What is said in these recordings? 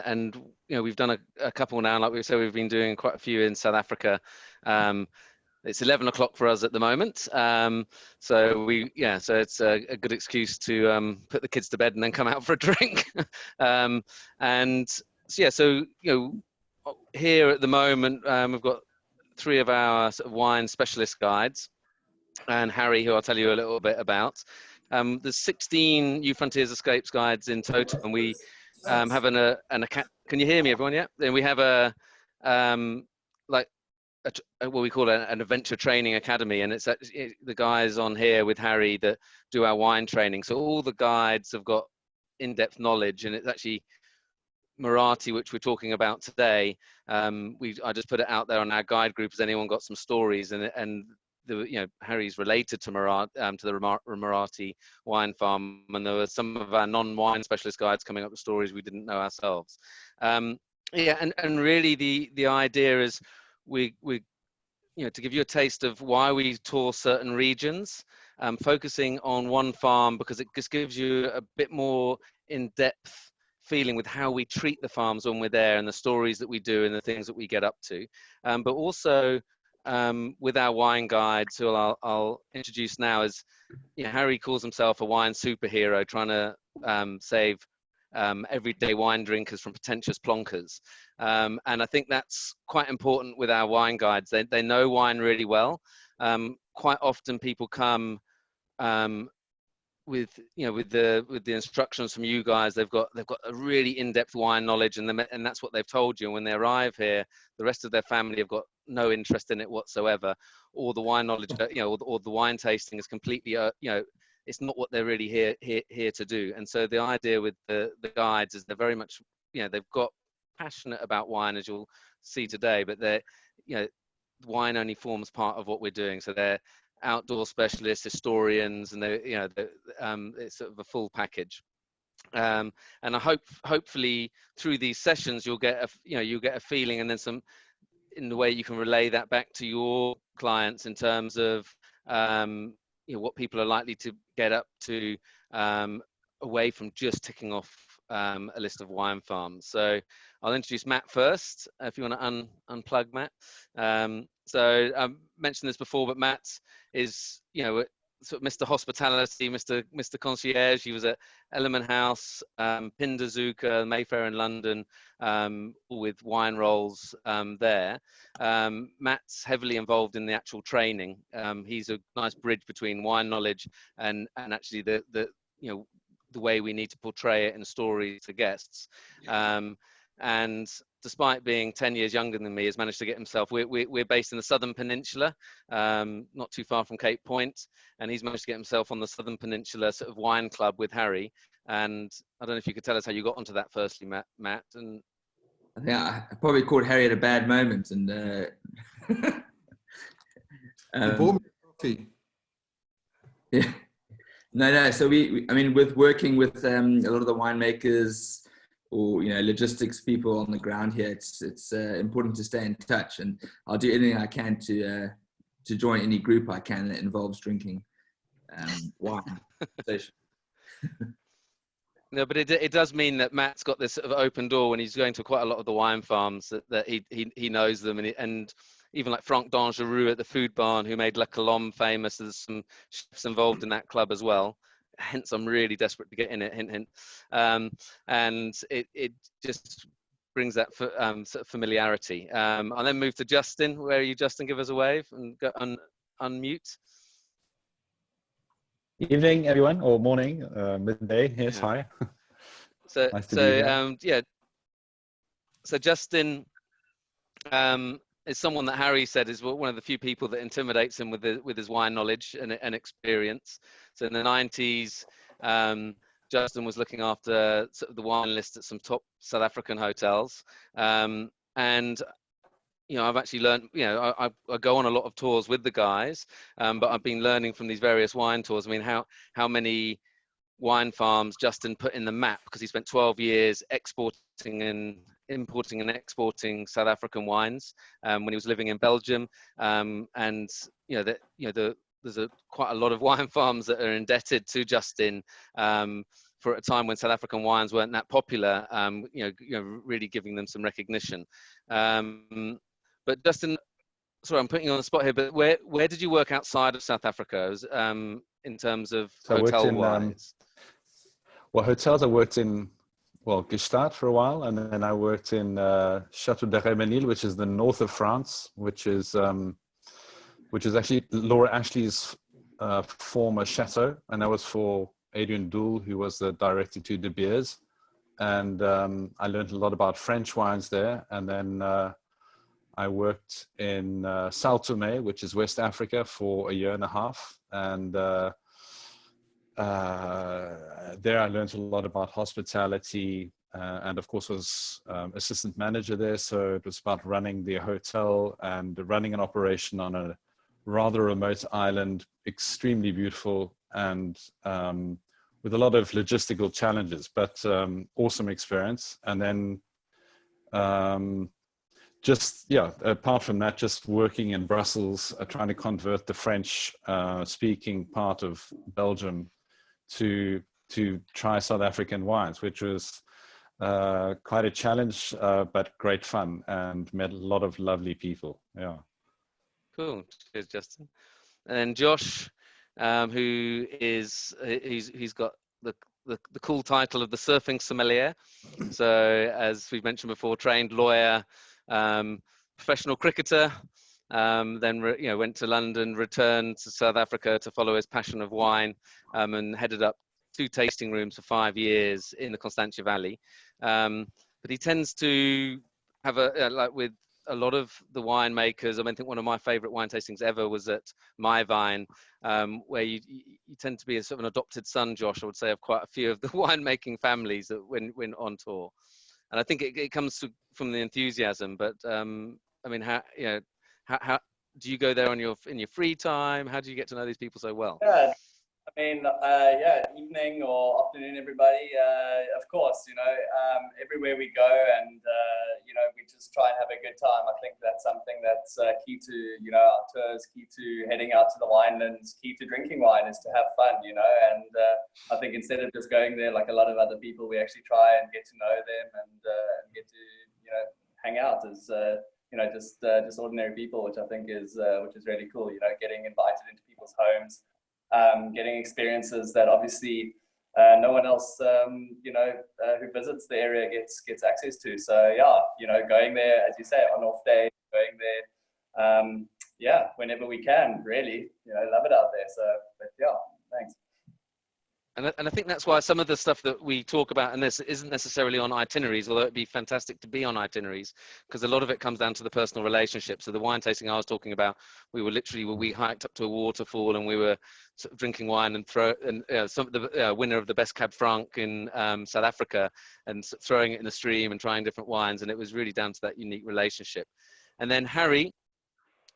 and we've done a couple now. Like we said, we've been doing quite a few in South Africa. It's 11 o'clock for us at the moment, so it's a good excuse to put the kids to bed and then come out for a drink. So here at the moment, we've got 3 of our sort of wine specialist guides, and Harry, who I'll tell you a little bit about. There's 16 New Frontiers Escapes guides in total, and we have can you hear me, everyone? Yeah, and we have what we call an adventure training academy, and it's the guys on here with Harry that do our wine training. So all the guides have got in-depth knowledge, and it's actually Muratie, which we're talking about today. I just put it out there on our guide group. Has anyone got some stories? And Harry's related to the Muratie wine farm, and there were some of our non-wine specialist guides coming up with stories we didn't know ourselves. And really the idea is we to give you a taste of why we tour certain regions, focusing on one farm because it just gives you a bit more in-depth feeling with how we treat the farms when we're there, and the stories that we do and the things that we get up to, but also with our wine guides, who I'll introduce now. Is Harry calls himself a wine superhero, trying to save everyday wine drinkers from pretentious plonkers, and I think that's quite important with our wine guides. They know wine really well. Quite often people come with the instructions from you guys. They've got a really in-depth wine knowledge, and that's what they've told you. And when they arrive here, the rest of their family have got no interest in it whatsoever, or the wine knowledge, or the wine tasting is completely it's not what they're really here to do. And so the idea with the guides is they're very much they've got passionate about wine, as you'll see today, but they're wine only forms part of what we're doing. So they're outdoor specialists, historians, and it's sort of a full package. And I hopefully through these sessions you'll get a feeling, and then some in the way you can relay that back to your clients in terms of what people are likely to get up to, away from just ticking off a list of wine farms. So I'll introduce Matt first, if you want to unplug Matt. So I mentioned this before, but Matt is sort of Mr. Hospitality, Mr. Concierge. He was at Element House, Pindazuka, Mayfair in London, with wine rolls there. Matt's heavily involved in the actual training. He's a nice bridge between wine knowledge and actually the way we need to portray it in stories to guests. And despite being 10 years younger than me, has managed to get himself. We're based in the Southern Peninsula, not too far from Cape Point, and he's managed to get himself on the Southern Peninsula sort of wine club with Harry. And I don't know if you could tell us how you got onto that firstly, Matt. And I think I probably caught Harry at a bad moment, and you bought me coffee. Yeah, no. So I mean, with working with a lot of the winemakers, or logistics people on the ground here, it's important to stay in touch, and I'll do anything I can to join any group I can that involves drinking wine. No, but it does mean that Matt's got this sort of open door when he's going to quite a lot of the wine farms, that he knows them, and even like Franck Dangereux at the Food Barn, who made La Colombe famous. There's some chefs involved in that club as well. Hence, I'm really desperate to get in it. Hint, hint. And it just brings that sort of familiarity. I'll then move to Justin. Where are you, Justin? Give us a wave and go unmute. Evening, everyone, or morning, midday. Yes, hi. So, nice to be here. So Justin is someone that Harry said is one of the few people that intimidates him with his wine knowledge and experience. So in the 90s, Justin was looking after sort of the wine list at some top South African hotels, and I've actually learned, I go on a lot of tours with the guys, but I've been learning from these various wine tours. I mean, how many wine farms Justin put in the map, because he spent 12 years importing and exporting South African wines when he was living in Belgium, and there's quite a lot of wine farms that are indebted to Justin for a time when South African wines weren't that popular, really giving them some recognition. But Justin, sorry, I'm putting you on the spot here, but where did you work outside of South Africa, in terms of So hotel-wise? Well, hotels I worked in, well, Gstaad for a while, and then I worked in Château de Rémenil, which is the north of France, which is actually Laura Ashley's former chateau, and that was for Adrian Doul, who was the director to De Beers. And I learned a lot about French wines there. And then I worked in Sao Tome, which is West Africa, for a year and a half. And there I learned a lot about hospitality, and of course was assistant manager there. So it was about running the hotel and running an operation on a rather remote island, extremely beautiful, and with a lot of logistical challenges, but awesome experience. And then apart from that, just working in Brussels, trying to convert the French speaking part of Belgium to try South African wines, which was quite a challenge, but great fun, and met a lot of lovely people. Yeah. Cool. Cheers, Justin. And then Josh, who is he's got the cool title of the surfing sommelier. So, as we've mentioned before, trained lawyer, professional cricketer, then went to London, returned to South Africa to follow his passion of wine, and headed up 2 tasting rooms for 5 years in the Constantia Valley. But he tends to have like with a lot of the winemakers. I think one of my favorite wine tastings ever was at My Vine, where you tend to be a sort of an adopted son, Josh, I would say, of quite a few of the winemaking families that when on tour. And I think it comes from the enthusiasm. But how do you go there in your free time? How do you get to know these people so well? Yeah. Evening or afternoon, everybody. Of course, everywhere we go, and we just try and have a good time. I think that's something that's key to our tours, key to heading out to the winelands, key to drinking wine is to have fun. And I think instead of just going there like a lot of other people, we actually try and get to know them and get to hang out as just ordinary people, which I think is really cool. Getting invited into people's homes. Getting experiences that obviously no one else, who visits the area gets access to. So going there, as you say, on off day, going there, whenever we can, really, love it out there. So, but thanks. And I think that's why some of the stuff that we talk about, and this isn't necessarily on itineraries, although it'd be fantastic to be on itineraries, because a lot of it comes down to the personal relationship. So the wine tasting I was talking about, we hiked up to a waterfall and we were sort of drinking wine and some of the winner of the best Cab Franc in South Africa, and throwing it in the stream and trying different wines. And it was really down to that unique relationship. And then Harry,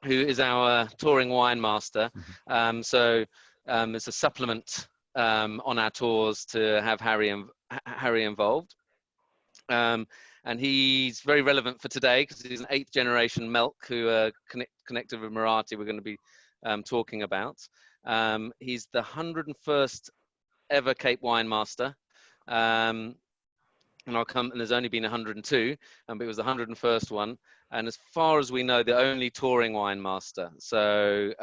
who is our touring wine master. It's a supplement on our tours to have Harry involved, and he's very relevant for today because he's an 8th generation Melck who are connected with Muratie. We're going to be talking about. He's the 101st ever Cape Wine Master, and there's only been 102, but it was the 101st one. And as far as we know, the only touring wine master. So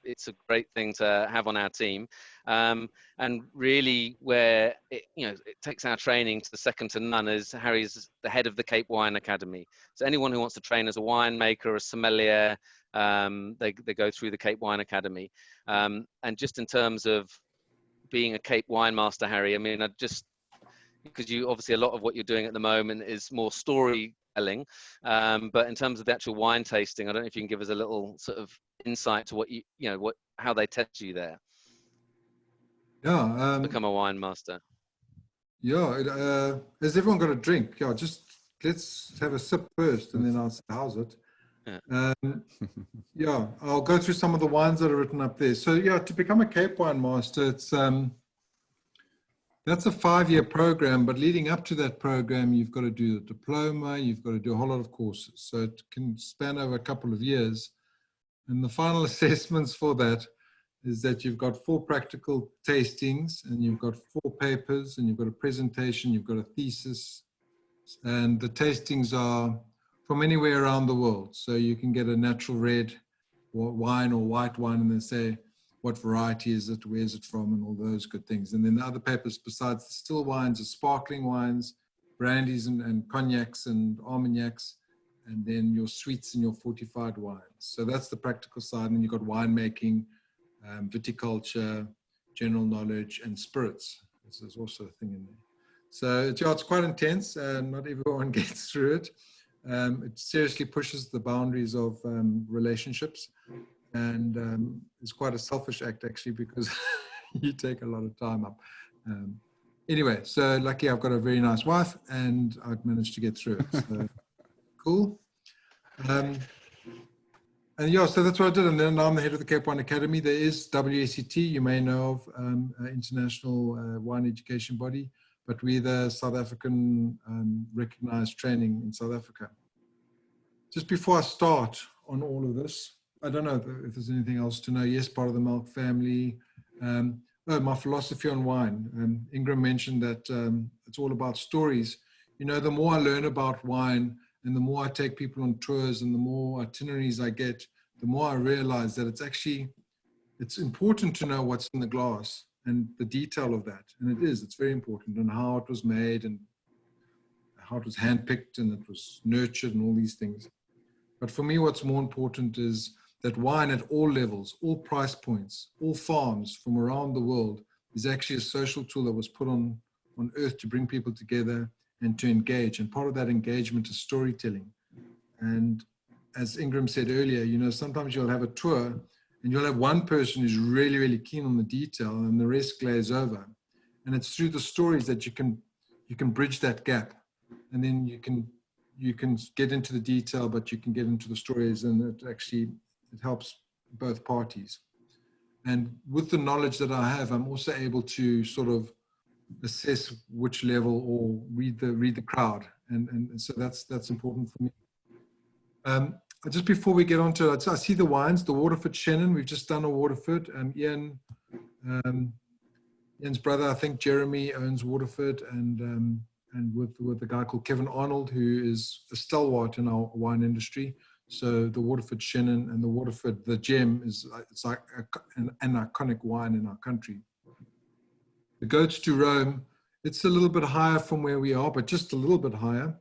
it's a great thing to have on our team, and really where it takes our training to the second to none is Harry's the head of the Cape Wine Academy. So anyone who wants to train as a winemaker, a sommelier, they go through the Cape Wine Academy. And just in terms of being a Cape Wine Master, Harry, because you obviously a lot of what you're doing at the moment is more storytelling, but in terms of the actual wine tasting, I don't know if you can give us a little sort of insight to how they test you there. To become a wine master. Has everyone got a drink? Just let's have a sip first and then I'll say how's it. I'll go through some of the wines that are written up there. So to become a Cape Wine Master, it's that's a 5-year program, but leading up to that program, you've got to do the diploma, you've got to do a whole lot of courses. So it can span over a couple of years. And the final assessments for that, is that you've got 4 practical tastings, and you've got 4 papers, and you've got a presentation, you've got a thesis, and the tastings are from anywhere around the world. So you can get a natural red wine or white wine, and they say what variety is it, where is it from, and all those good things. And then the other papers besides the still wines are sparkling wines, brandies and cognacs and armagnacs, and then your sweets and your fortified wines. So that's the practical side. And you've got winemaking, viticulture, general knowledge, and spirits. This is also a thing in there. So yeah, it's quite intense, and not everyone gets through it. It seriously pushes the boundaries of relationships, and it's quite a selfish act actually, because you take a lot of time up. Anyway, so lucky I've got a very nice wife, and I've managed to get through it. So cool. And yeah, so that's what I did. And then now I'm the head of the Cape Wine Academy. There is WSET, you may know of, international wine education body, but we're the South African recognized training in South Africa. Just before I start on all of this, I don't know if there's anything else to know. Yes, part of the Melck family. My philosophy on wine. Ingram mentioned that it's all about stories. You know, the more I learn about wine, and the more I take people on tours, and the more itineraries I get, the more I realize that it's important to know what's in the glass and the detail of that. And it's very important, and how it was made, and how it was handpicked, and it was nurtured, and all these things. But for me, what's more important is that wine at all levels, all price points, all farms from around the world is actually a social tool that was put on earth to bring people together and to engage. And part of that engagement is storytelling. And as Ingram said earlier, you know, sometimes you'll have a tour and you'll have one person who's really, really keen on the detail, and the rest glaze over. And it's through the stories that you can bridge that gap. And then you can get into the detail, but you can get into the stories, and it helps both parties. And with the knowledge that I have, I'm also able to sort of assess which level, or read the crowd, and so that's important for me. Just before we get on to it, I see the wines, the Waterford Shannon. We've just done a Waterford. Ian's brother, I think Jeremy, owns Waterford, and with a guy called Kevin Arnold, who is a stalwart in our wine industry. So the Waterford Shannon and the Waterford, the gem, it's like an iconic wine in our country. The Goats to Rome, it's a little bit higher from where we are, but just a little bit higher.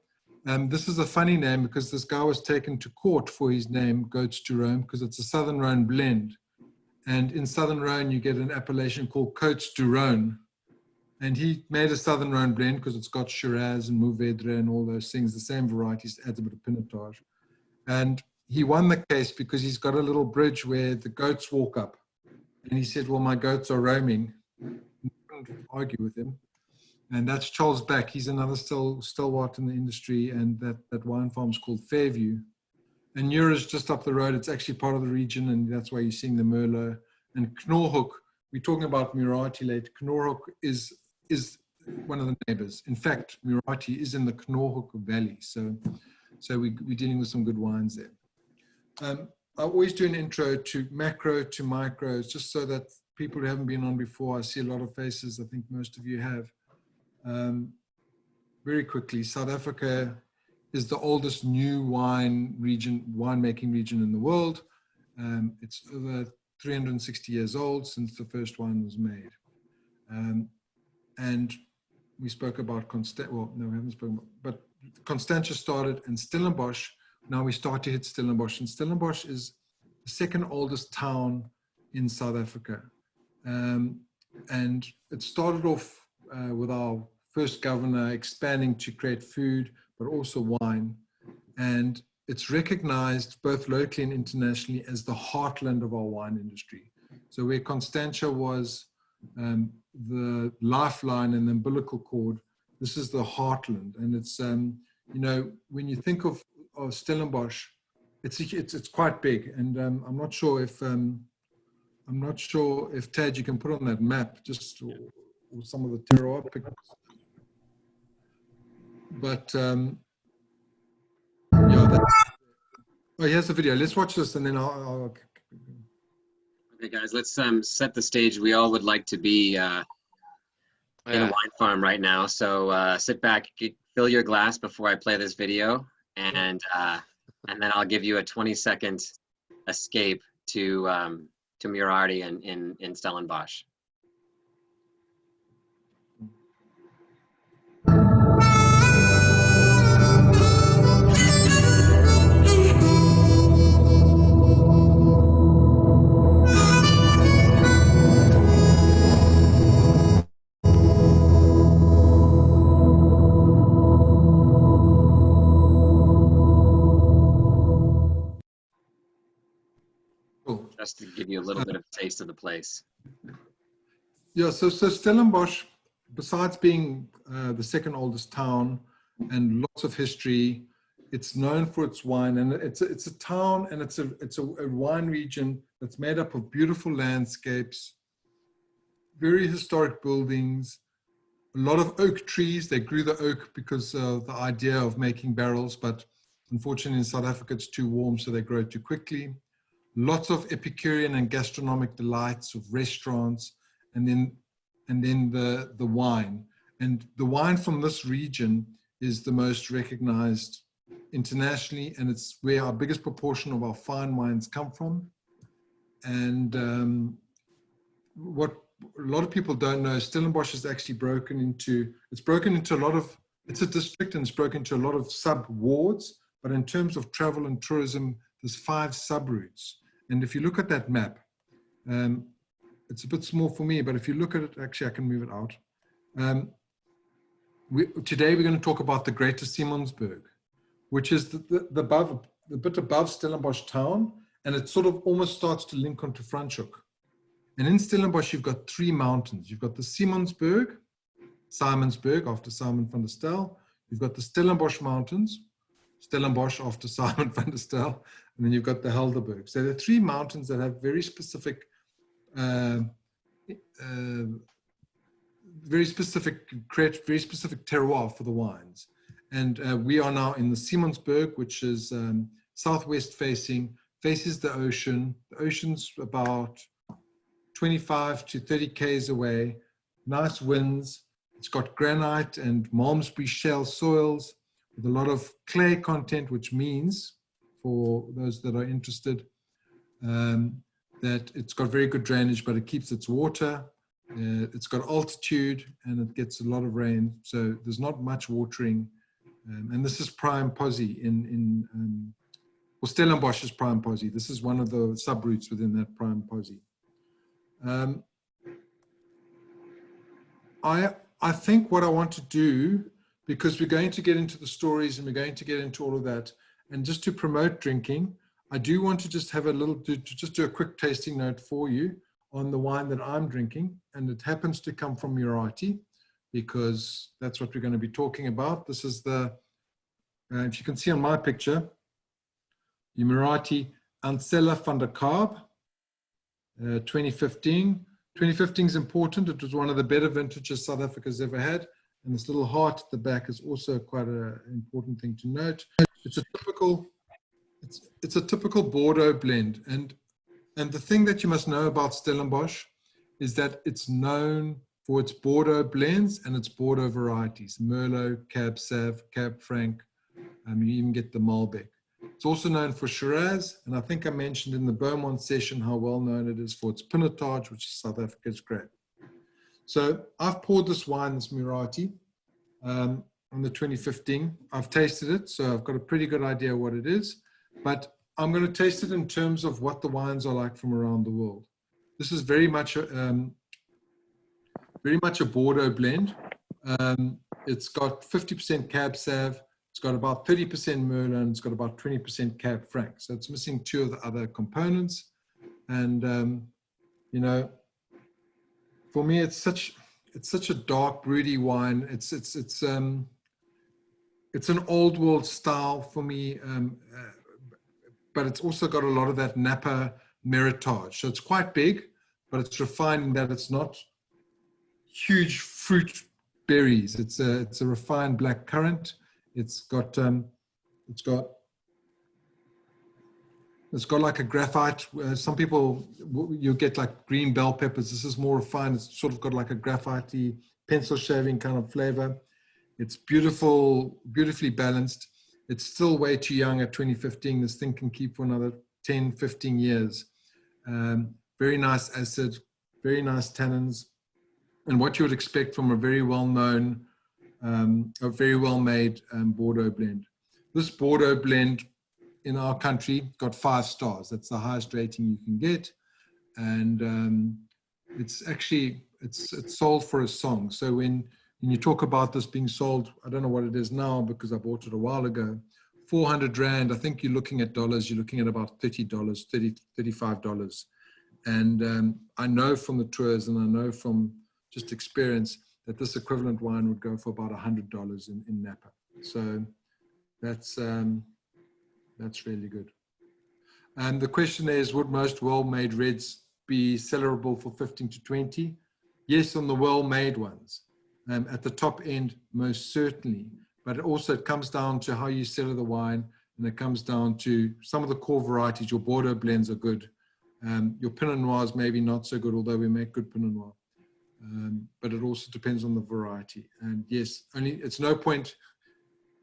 This is a funny name, because this guy was taken to court for his name, Goats to Rome, because it's a Southern Rhone blend. And in Southern Rhone, you get an appellation called Côtes du Rhône. And he made a Southern Rhone blend because it's got Shiraz and Mourvedre and all those things, the same varieties, adds a bit of pinotage. And he won the case because he's got a little bridge where the goats walk up. And he said, well, my goats are roaming. Argue with him, and that's Charles Back. He's another stalwart in the industry, and that wine farm is called Fairview. And Neura's just up the road. It's actually part of the region, and that's why you're seeing the Merlot. And Knorhoek, we're talking about Muratie late. Knorhoek is one of the neighbors. In fact, Muratie is in the Knorhoek Valley, so we're dealing with some good wines there. I always do an intro to macro to micros, just so that people who haven't been on before, I see a lot of faces, I think most of you have. Very quickly, South Africa is the oldest new winemaking region in the world. It's over 360 years old since the first wine was made. And we spoke about we haven't spoken about, but Constantia started, and Stellenbosch, now we start to hit Stellenbosch. And Stellenbosch is the second oldest town in South Africa. And it started off with our first governor expanding to create food, but also wine. And it's recognized both locally and internationally as the heartland of our wine industry. So where Constantia was the lifeline and the umbilical cord, this is the heartland. And it's, you know, when you think of Stellenbosch, it's quite big. And I'm not sure if Tad, you can put on that map just or some of the terroir pictures. But yeah, here's the video. Let's watch this, and then I'll Okay, guys, let's set the stage. We all would like to be in a wine farm right now. So sit back, fill your glass before I play this video, and then I'll give you a 20-second escape to Muratie in Stellenbosch. Just to give you a little bit of a taste of the place. Yeah, so Stellenbosch, besides being the second oldest town and lots of history, it's known for its wine, and it's a town, and it's a wine region that's made up of beautiful landscapes, very historic buildings, a lot of oak trees. They grew the oak because of the idea of making barrels, but unfortunately in South Africa it's too warm, so they grow too quickly. Lots of epicurean and gastronomic delights of restaurants, and then the wine. And the wine from this region is the most recognized internationally, and it's where our biggest proportion of our fine wines come from. And what a lot of people don't know, Stellenbosch is actually broken into a lot of, it's a district, and it's broken into a lot of sub-wards, but in terms of travel and tourism, there's 5 sub-routes. And if you look at that map, it's a bit small for me, but if you look at it, actually I can move it out. Today we're going to talk about the Greater Simonsberg, which is the bit above Stellenbosch town, and it sort of almost starts to link onto Franschhoek. And in Stellenbosch, you've got 3 mountains. You've got the Simonsberg after Simon van der Stel. You've got the Stellenbosch Mountains, Stellenbosch after Simon van der Stel, and then you've got the Helderberg. So there are 3 mountains that have very specific create very specific terroir for the wines. And we are now in the Simonsberg, which is southwest faces the ocean. The ocean's about 25 to 30 k's away. Nice winds. It's got granite and Malmesbury shale soils with a lot of clay content, which means, for those that are interested, that it's got very good drainage, but it keeps its water. It's got altitude, and it gets a lot of rain, so there's not much watering. And this is prime posi well, Stellenbosch is prime posi. This is one of the sub-routes within that prime posi. I think what I want to do, because we're going to get into the stories and we're going to get into all of that, and just to promote drinking, I do want to just have just do a quick tasting note for you on the wine that I'm drinking, and it happens to come from Muratie, because that's what we're going to be talking about. This is the, if you can see on my picture, the Muratie Ancella van der Kaap, 2015. 2015 is important. It was one of the better vintages South Africa's ever had. And this little heart at the back is also quite an important thing to note. It's a typical Bordeaux blend. And the thing that you must know about Stellenbosch is that it's known for its Bordeaux blends and its Bordeaux varieties, Merlot, Cab Sauv, Cab Franc. You even get the Malbec. It's also known for Shiraz, and I think I mentioned in the Beaumont session how well known it is for its Pinotage, which is South Africa's grape. So I've poured this wine, this Muratie, on the 2015. I've tasted it, so I've got a pretty good idea what it is, but I'm going to taste it in terms of what the wines are like from around the world. This is very much a Bordeaux blend. It's got 50% Cab Sauv. It's got about 30% Merlot, and it's got about 20% Cab Franc. So it's missing 2 of the other components. And, you know, for me, it's such a dark, broody wine. It's an old world style for me, but it's also got a lot of that Napa meritage. So it's quite big, but it's refined in that it's not huge fruit berries. It's a refined black currant. It's got It's got like a graphite. Some people, you get like green bell peppers. This is more refined. It's sort of got like a graphite-y, pencil shaving kind of flavor. It's beautiful, beautifully balanced. It's still way too young at 2015. This thing can keep for another 10, 15 years. Very nice acid, very nice tannins, and what you would expect from a very well-known, a very well-made Bordeaux blend. This Bordeaux blend in our country got 5 stars. That's the highest rating you can get, and it's actually it's sold for a song. So when you talk about this being sold, I don't know what it is now because I bought it a while ago, 400 Rand, I think you're looking at dollars, you're looking at about $30, $35. And I know from the tours and I know from just experience that this equivalent wine would go for about $100 in Napa. So that's really good. And the question is, would most well-made reds be sellable for 15 to 20? Yes, on the well-made ones. At the top end, most certainly. But it comes down to how you sell the wine, and it comes down to some of the core varieties. Your Bordeaux blends are good. Your Pinot Noirs maybe not so good, although we make good Pinot Noir. But it also depends on the variety. And yes, it's no point.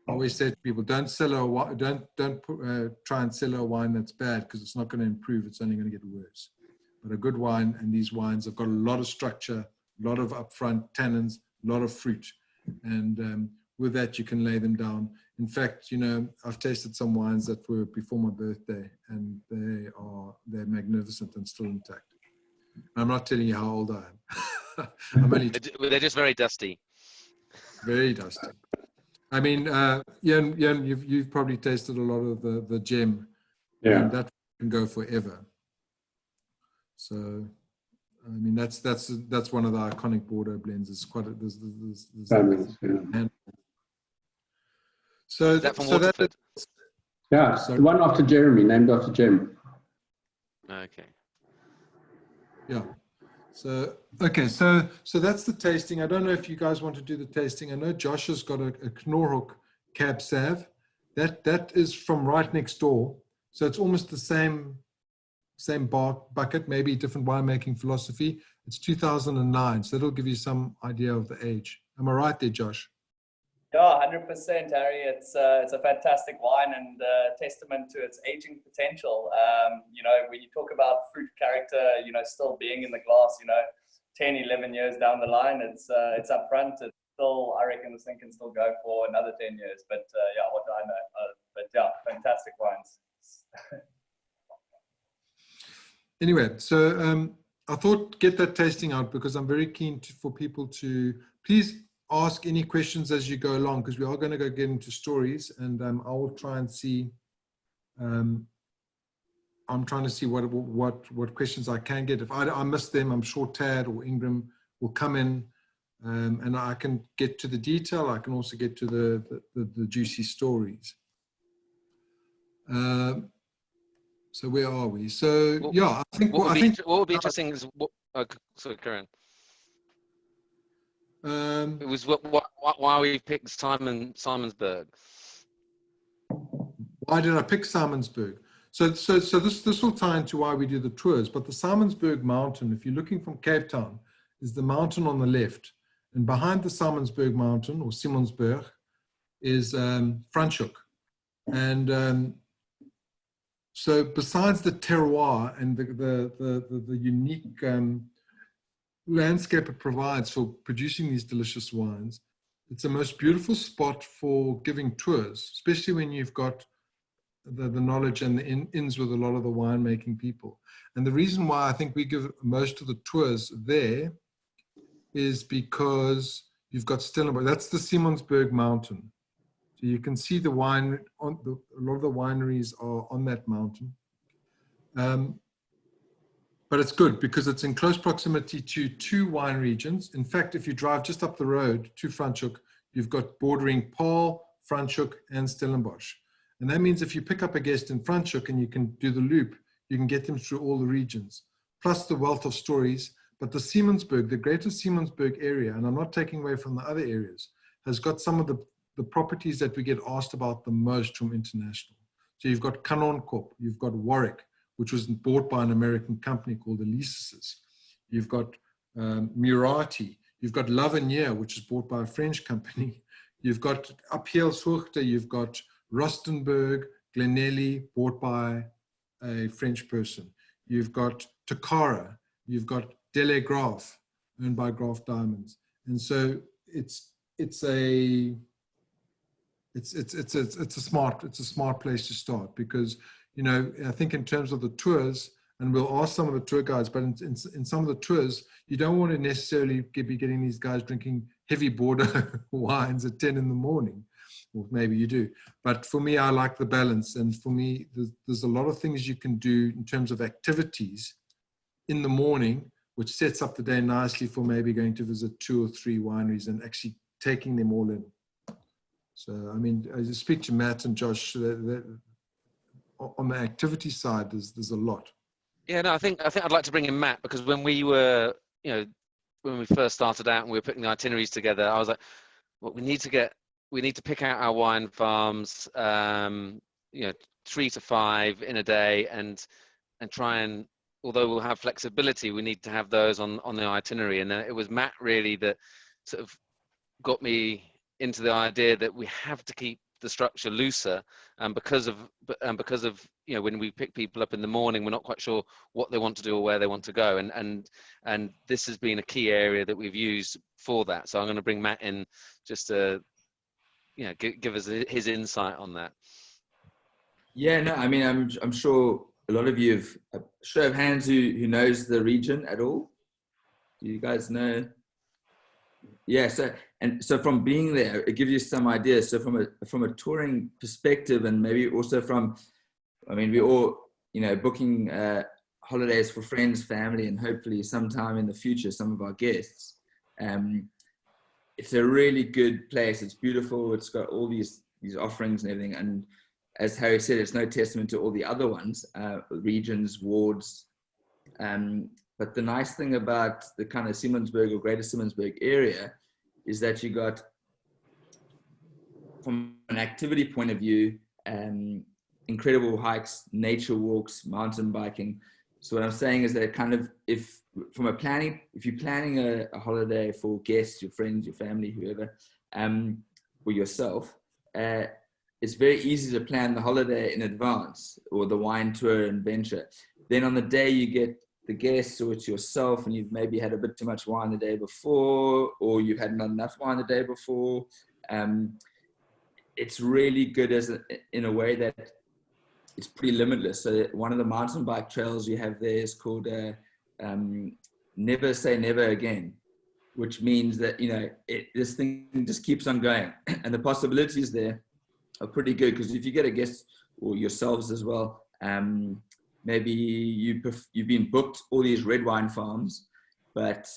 I always say to people, don't try and sell a wine that's bad, because it's not going to improve. It's only going to get worse. But a good wine, and these wines have got a lot of structure, a lot of upfront tannins, a lot of fruit, and with that you can lay them down. In fact, you know, I've tasted some wines that were before my birthday, and they're magnificent and still intact. I'm not telling you how old I am. They're just very dusty. Very dusty. I mean, Ian, you've probably tasted a lot of the gem. Yeah. And that can go forever. So, I mean, that's one of the iconic Bordeaux blends. It's quite there's Yeah. So that from Waterford? Yeah, the one after Jeremy, named after Jem. Okay. Yeah. So okay, so that's the tasting. I don't know if you guys want to do the tasting. I know Josh has got a Knorhoek Cab Sav. That is from right next door. So it's almost the same bucket, maybe different winemaking philosophy. It's 2009, so that'll give you some idea of the age. Am I right there, Josh? Yeah, 100%, Harry. It's a fantastic wine and testament to its aging potential. You know, when you talk about fruit character, you know, still being in the glass, you know, 10, 11 years down the line, it's up front. It's still, I reckon this thing can still go for another 10 years. But yeah, what do I know? But yeah, fantastic wines. Anyway, so I thought get that tasting out, because I'm very keen for people to please ask any questions as you go along, because we are going to go get into stories, and I will try and see. I'm trying to see what questions I can get. If I miss them, I'm sure Tad or Ingram will come in, and I can get to the detail. I can also get to the juicy stories. So where are we? So yeah, I think what would be interesting is sorry, Karen. It was why we picked Simonsberg. Why did I pick Simonsberg? So this will tie into why we do the tours. But the Simonsberg mountain, if you're looking from Cape Town, is the mountain on the left, and behind the Simonsberg mountain, or Simonsberg, is Franschhoek. And so besides the terroir and the unique landscape it provides for producing these delicious wines, it's the most beautiful spot for giving tours, especially when you've got the knowledge and the ins with a lot of the winemaking people. And the reason why I think we give most of the tours there is because you've got Stellenbosch. That's the Simonsberg mountain. So you can see the wine, a lot of the wineries are on that mountain. But it's good because it's in close proximity to 2 wine regions. In fact, if you drive just up the road to Franschhoek, you've got bordering Paarl, Franschhoek, and Stellenbosch. And that means if you pick up a guest in Franschhoek and you can do the loop, you can get them through all the regions, plus the wealth of stories. But the Simonsberg, the Greater Simonsberg area, and I'm not taking away from the other areas, has got some of the properties that we get asked about the most from international. So you've got Canon Corp, you've got Warwick, which was bought by an American company called the Leases. You've got Muratie, you've got Lavenier, which is bought by a French company. You've got Uphill Suchte, you've got Rustenburg, Glenelly, bought by a French person. You've got Takara, you've got Delegraph, owned by Graph Diamonds. And so it's a smart place to start, because, you know, I think in terms of the tours, and we'll ask some of the tour guides, but in some of the tours, you don't want to necessarily be getting these guys drinking heavy Bordeaux wines at 10 in the morning. Or maybe you do. But for me, I like the balance. And for me, there's a lot of things you can do in terms of activities in the morning, which sets up the day nicely for maybe going to visit 2 or 3 wineries and actually taking them all in. So, I mean, as you speak to Matt and Josh, on the activity side, there's a lot. Yeah, no, I think I'd like to bring in Matt, because when we were, you know, when we first started out and we were putting the itineraries together, I was like, well, we need to pick out our wine farms, you know, 3 to 5 in a day, and try and, although we'll have flexibility, we need to have those on the itinerary. And then it was Matt really that sort of got me into the idea that we have to keep the structure looser, because of you know, when we pick people up in the morning, we're not quite sure what they want to do or where they want to go, and this has been a key area that we've used for that. So I'm going to bring Matt in just to, you know, give us his insight on that. Yeah, no, I mean, I'm sure a lot of you have a show of hands who knows the region at all. Do you guys know? Yeah, so from being there, it gives you some ideas. So from a touring perspective, and maybe also from, I mean, we all, you know, booking holidays for friends, family, and hopefully sometime in the future, some of our guests. It's a really good place. It's beautiful. It's got all these offerings and everything. And as Harry said, it's no testament to all the other ones, regions, wards. But the nice thing about the kind of Simonsberg or Greater Simonsberg area is that you got, from an activity point of view, incredible hikes, nature walks, mountain biking. So what I'm saying is that kind of, if you're planning a holiday for guests, your friends, your family, whoever, or yourself, it's very easy to plan the holiday in advance, or the wine tour and venture. Then on the day you get the guests, or it's yourself, and you've maybe had a bit too much wine the day before, or you've had not enough wine the day before. It's really good in a way that it's pretty limitless. So one of the mountain bike trails you have there is called Never Say Never Again, which means that, you know, this thing just keeps on going, and the possibilities there are pretty good, because if you get a guest, or yourselves as well, maybe you've been booked all these red wine farms, but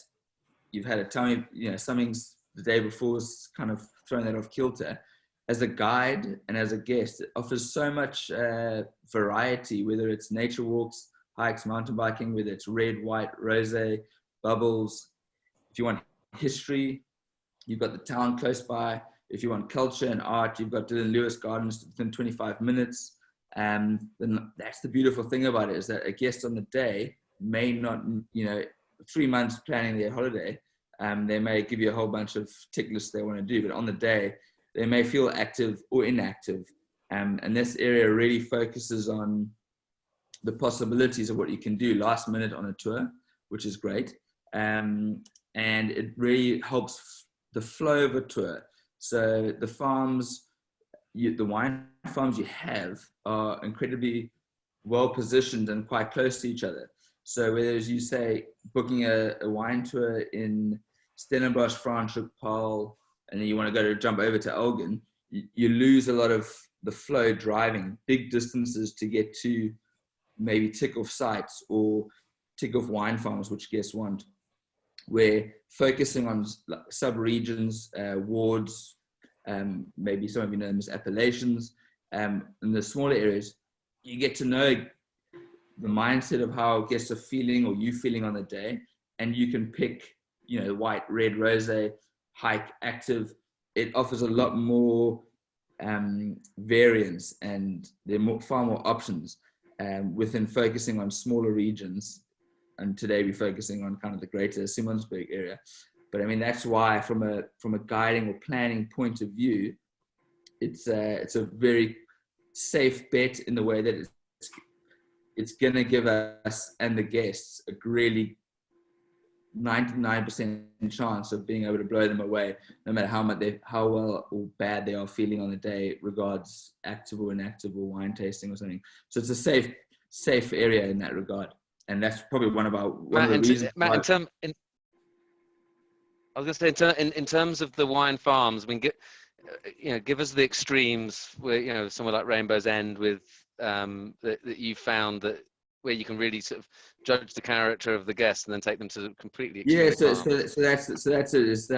you've had a time, you know, something's the day before is kind of thrown that off kilter. As a guide and as a guest, it offers so much variety, whether it's nature walks, hikes, mountain biking, whether it's red, white, rosé, bubbles. If you want history, you've got the town close by. If you want culture and art, you've got Dylan Lewis Gardens within 25 minutes. Then that's the beautiful thing about it, is that a guest on the day may not, you know, 3 months planning their holiday, they may give you a whole bunch of tick lists they want to do, but on the day, they may feel active or inactive. And this area really focuses on the possibilities of what you can do last minute on a tour, which is great. And it really helps the flow of a tour. So the farms, the wine farms you have are incredibly well positioned and quite close to each other. So whether, as you say, booking a wine tour in Stellenbosch, Franschhoek, and then you want to jump over to Elgin, you lose a lot of the flow driving big distances to get to maybe tick-off sites or tick-off wine farms, which guests want. We're focusing on sub-regions, wards, maybe some of you know them as appellations. In the smaller areas, you get to know the mindset of how guests are feeling, or you feeling on the day, and you can pick, white, red, rosé, hike, active. It offers a lot more variance, and there are far more options within focusing on smaller regions. And today we're focusing on kind of the Greater Simonsberg area. But I mean, that's why from a guiding or planning point of view, it's a very safe bet in the way that it's going to give us and the guests a really 99% chance of being able to blow them away, no matter how well or bad they are feeling on the day, regards active or inactive or wine tasting or something. So it's a safe area in that regard, and that's probably one of the reasons. Matt, I was going to say, in terms of the wine farms, I mean, give us the extremes where, somewhere like Rainbow's End with that you found that where you can really sort of judge the character of the guest and then take them to completely extreme farms. So that's it. Is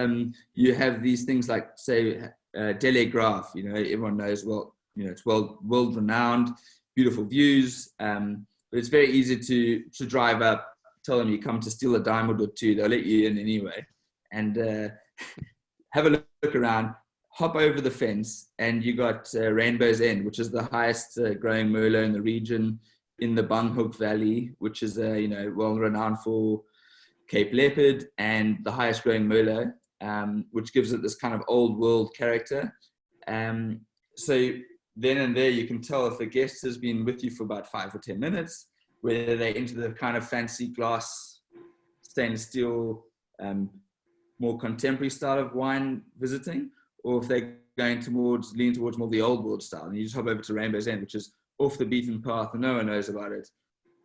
you have these things like, say, Telegraph. Everyone knows, well, it's world renowned, beautiful views, but it's very easy to drive up, tell them you come to steal a diamond or two, they'll let you in anyway, and have a look around, hop over the fence, and you got Rainbow's End, which is the highest growing Merlot in the region, in the Bunghook Valley, which is well renowned for Cape Leopard, and the highest growing Merlot, which gives it this kind of old world character. So then and there, you can tell if the guest has been with you for about 5 or 10 minutes, whether they're into the kind of fancy glass, stainless steel, more contemporary style of wine visiting, or if they're going lean towards more the old world style. And you just hop over to Rainbow's End, which is off the beaten path, and no one knows about it.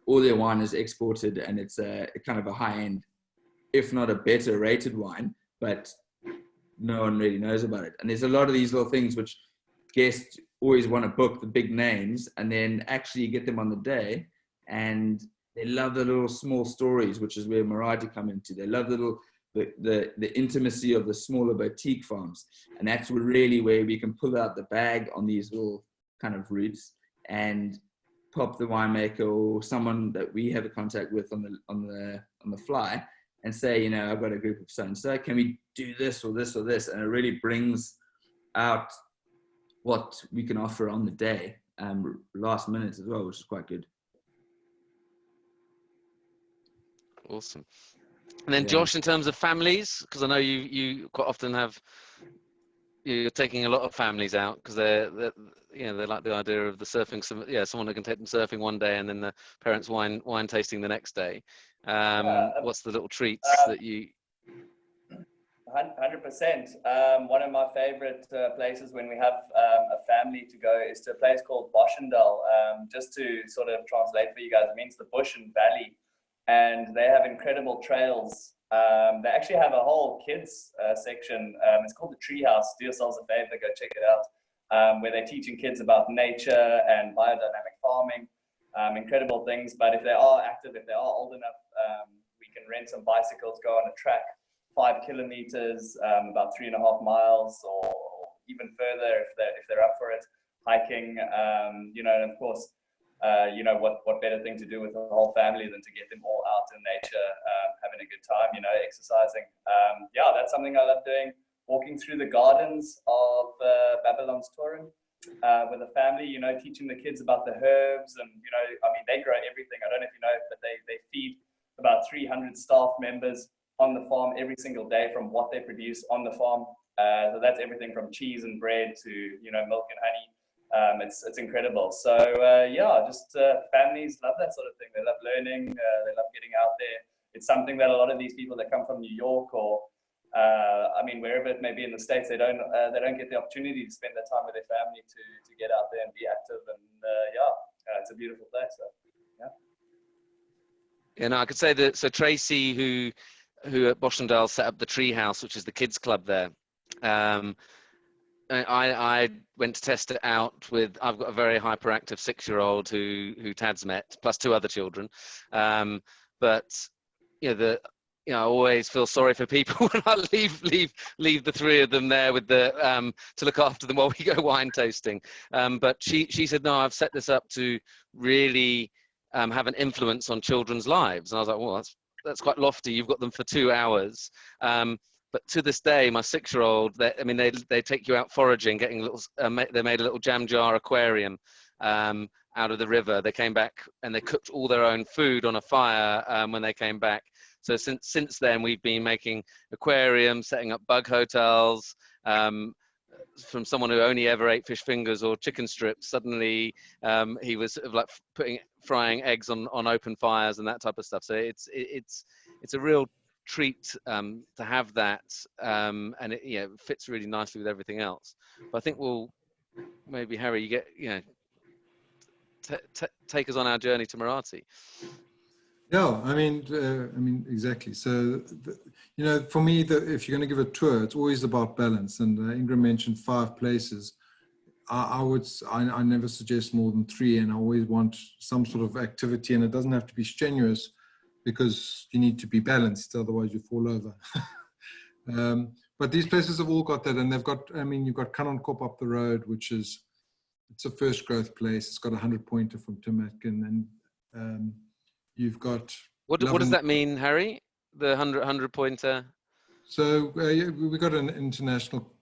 All their wine is exported, and it's a kind of a high end, if not a better rated wine, but no one really knows about it. And there's a lot of these little things which guests always want to book the big names, and then actually get them on the day, and they love the little small stories, which is where Muratie come into. They love the intimacy of the smaller boutique farms, and that's really where we can pull out the bag on these little kind of routes and pop the winemaker or someone that we have a contact with on the fly and say, I've got a group of so and so, can we do this or this or this? And it really brings out what we can offer on the day, last minute as well, which is quite good. Awesome. And then Josh, in terms of families, because I know you quite often you're taking a lot of families out because they like the idea of the surfing. Someone who can take them surfing one day and then the parents wine tasting the next day. What's the little treats that you? 100%. One of my favorite places when we have a family to go is to a place called Boschendal. Just to sort of translate for you guys, it means the bush and valley, and they have incredible trails. They actually have a whole kids section. It's called the Treehouse. Do yourselves a favor, go check it out, where they're teaching kids about nature and biodynamic farming. Incredible things. But if they are active, if they are old enough, we can rent some bicycles, go on a track, 5 kilometers, about 3.5 miles, or even further if they're up for it. Hiking, and of course, what better thing to do with the whole family than to get them all out in nature, having a good time, exercising. That's something I love doing. Walking through the gardens of Babylon's Torin with a family, teaching the kids about the herbs, and they grow everything. I don't know if you know, but they feed about 300 staff members on the farm every single day from what they produce on the farm. So that's everything from cheese and bread to milk and honey. It's incredible. So families love that sort of thing. They love learning. They love getting out there. It's something that a lot of these people that come from New York or wherever it may be in the States, they don't get the opportunity to spend their time with their family to get out there and be active. And it's a beautiful place. So, I could say that. So Tracy, who at Boschendal set up the Treehouse, which is the kids club there. I went to test it out with. I've got a very hyperactive 6-year-old who Tad's met, plus 2 other children. I always feel sorry for people when I leave the 3 of them there with the to look after them while we go wine tasting. But she said, no, I've set this up to really have an influence on children's lives. And I was like, well, that's quite lofty. You've got them for 2 hours. But But to this day, my 6-year-old, they take you out foraging, getting little. They made a little jam jar aquarium out of the river. They came back and they cooked all their own food on a fire when they came back. So since then, we've been making aquariums, setting up bug hotels. From someone who only ever ate fish fingers or chicken strips, suddenly he was sort of like frying eggs on open fires and that type of stuff. So it's a real treat to have that, and it fits really nicely with everything else. But I think maybe Harry, you get take us on our journey to Muratie. Yeah, I mean, exactly. So, for me, if you're going to give a tour, it's always about balance. And Ingram mentioned 5 places. I never suggest more than 3, and I always want some sort of activity, and it doesn't have to be strenuous because you need to be balanced, otherwise you fall over. But these places have all got that, and they've got, you've got Kanonkop up the road, it's a first growth place. It's got a 100-pointer from Tim Atkin, and you've got... What does that mean, Harry? The 100-pointer? So we got an international...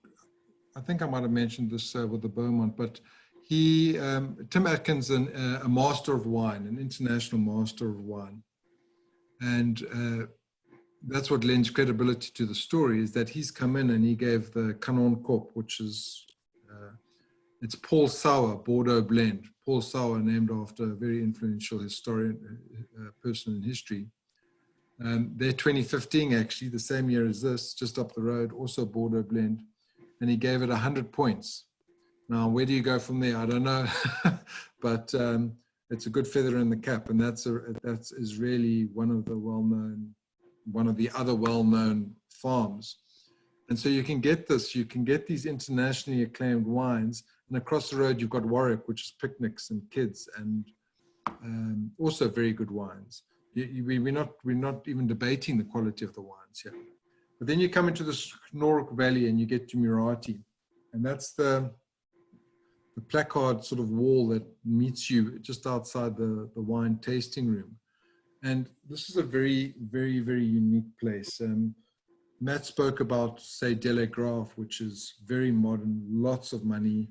I think I might have mentioned this with the Beaumont, but Tim Atkin's a master of wine, an international master of wine. And that's what lends credibility to the story, is that he's come in and he gave the Kanonkop, which is... it's Paul Sauer Bordeaux blend. Paul Sauer, named after a very influential historian, person in history. They're 2015, actually, the same year as this, just up the road, also Bordeaux blend. And he gave it 100 points. Now, where do you go from there? I don't know, but it's a good feather in the cap, and that is really one of the other well-known farms. And so you can get these internationally acclaimed wines. And across the road, you've got Warwick, which is picnics and kids, and also very good wines. We're not even debating the quality of the wines here. But then you come into the Snorrock Valley and you get to Muratie, and that's the placard sort of wall that meets you just outside the wine tasting room. And this is a very, very, very unique place. Matt spoke about, say, Delegraph, which is very modern, lots of money,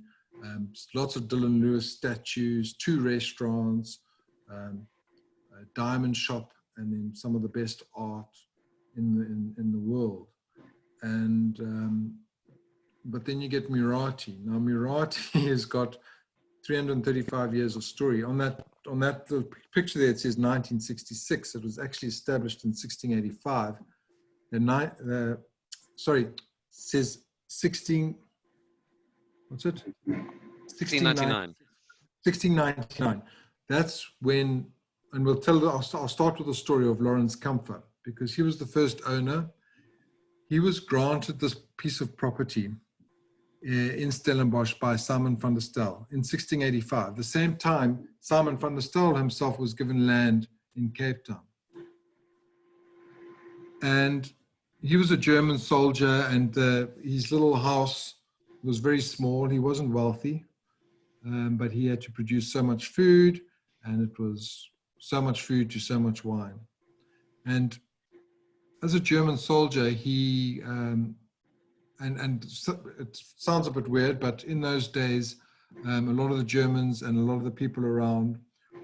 lots of Dylan Lewis statues, 2 restaurants, a diamond shop, and then some of the best art in the world. And but then you get Muratie. Now Muratie has got 335 years of story. On that little picture there, it says 1966. It was actually established in 1685. Says 16. What's it? 1699. 1699. That's when, and I'll start with the story of Lawrence Comfer, because he was the first owner. He was granted this piece of property in Stellenbosch by Simon van der Stel in 1685. The same time, Simon van der Stel himself was given land in Cape Town. And he was a German soldier, and his little house was very small. He wasn't wealthy, but he had to produce so much food, and it was so much food to so much wine. And as a German soldier, he, and it sounds a bit weird, but in those days, a lot of the Germans and a lot of the people around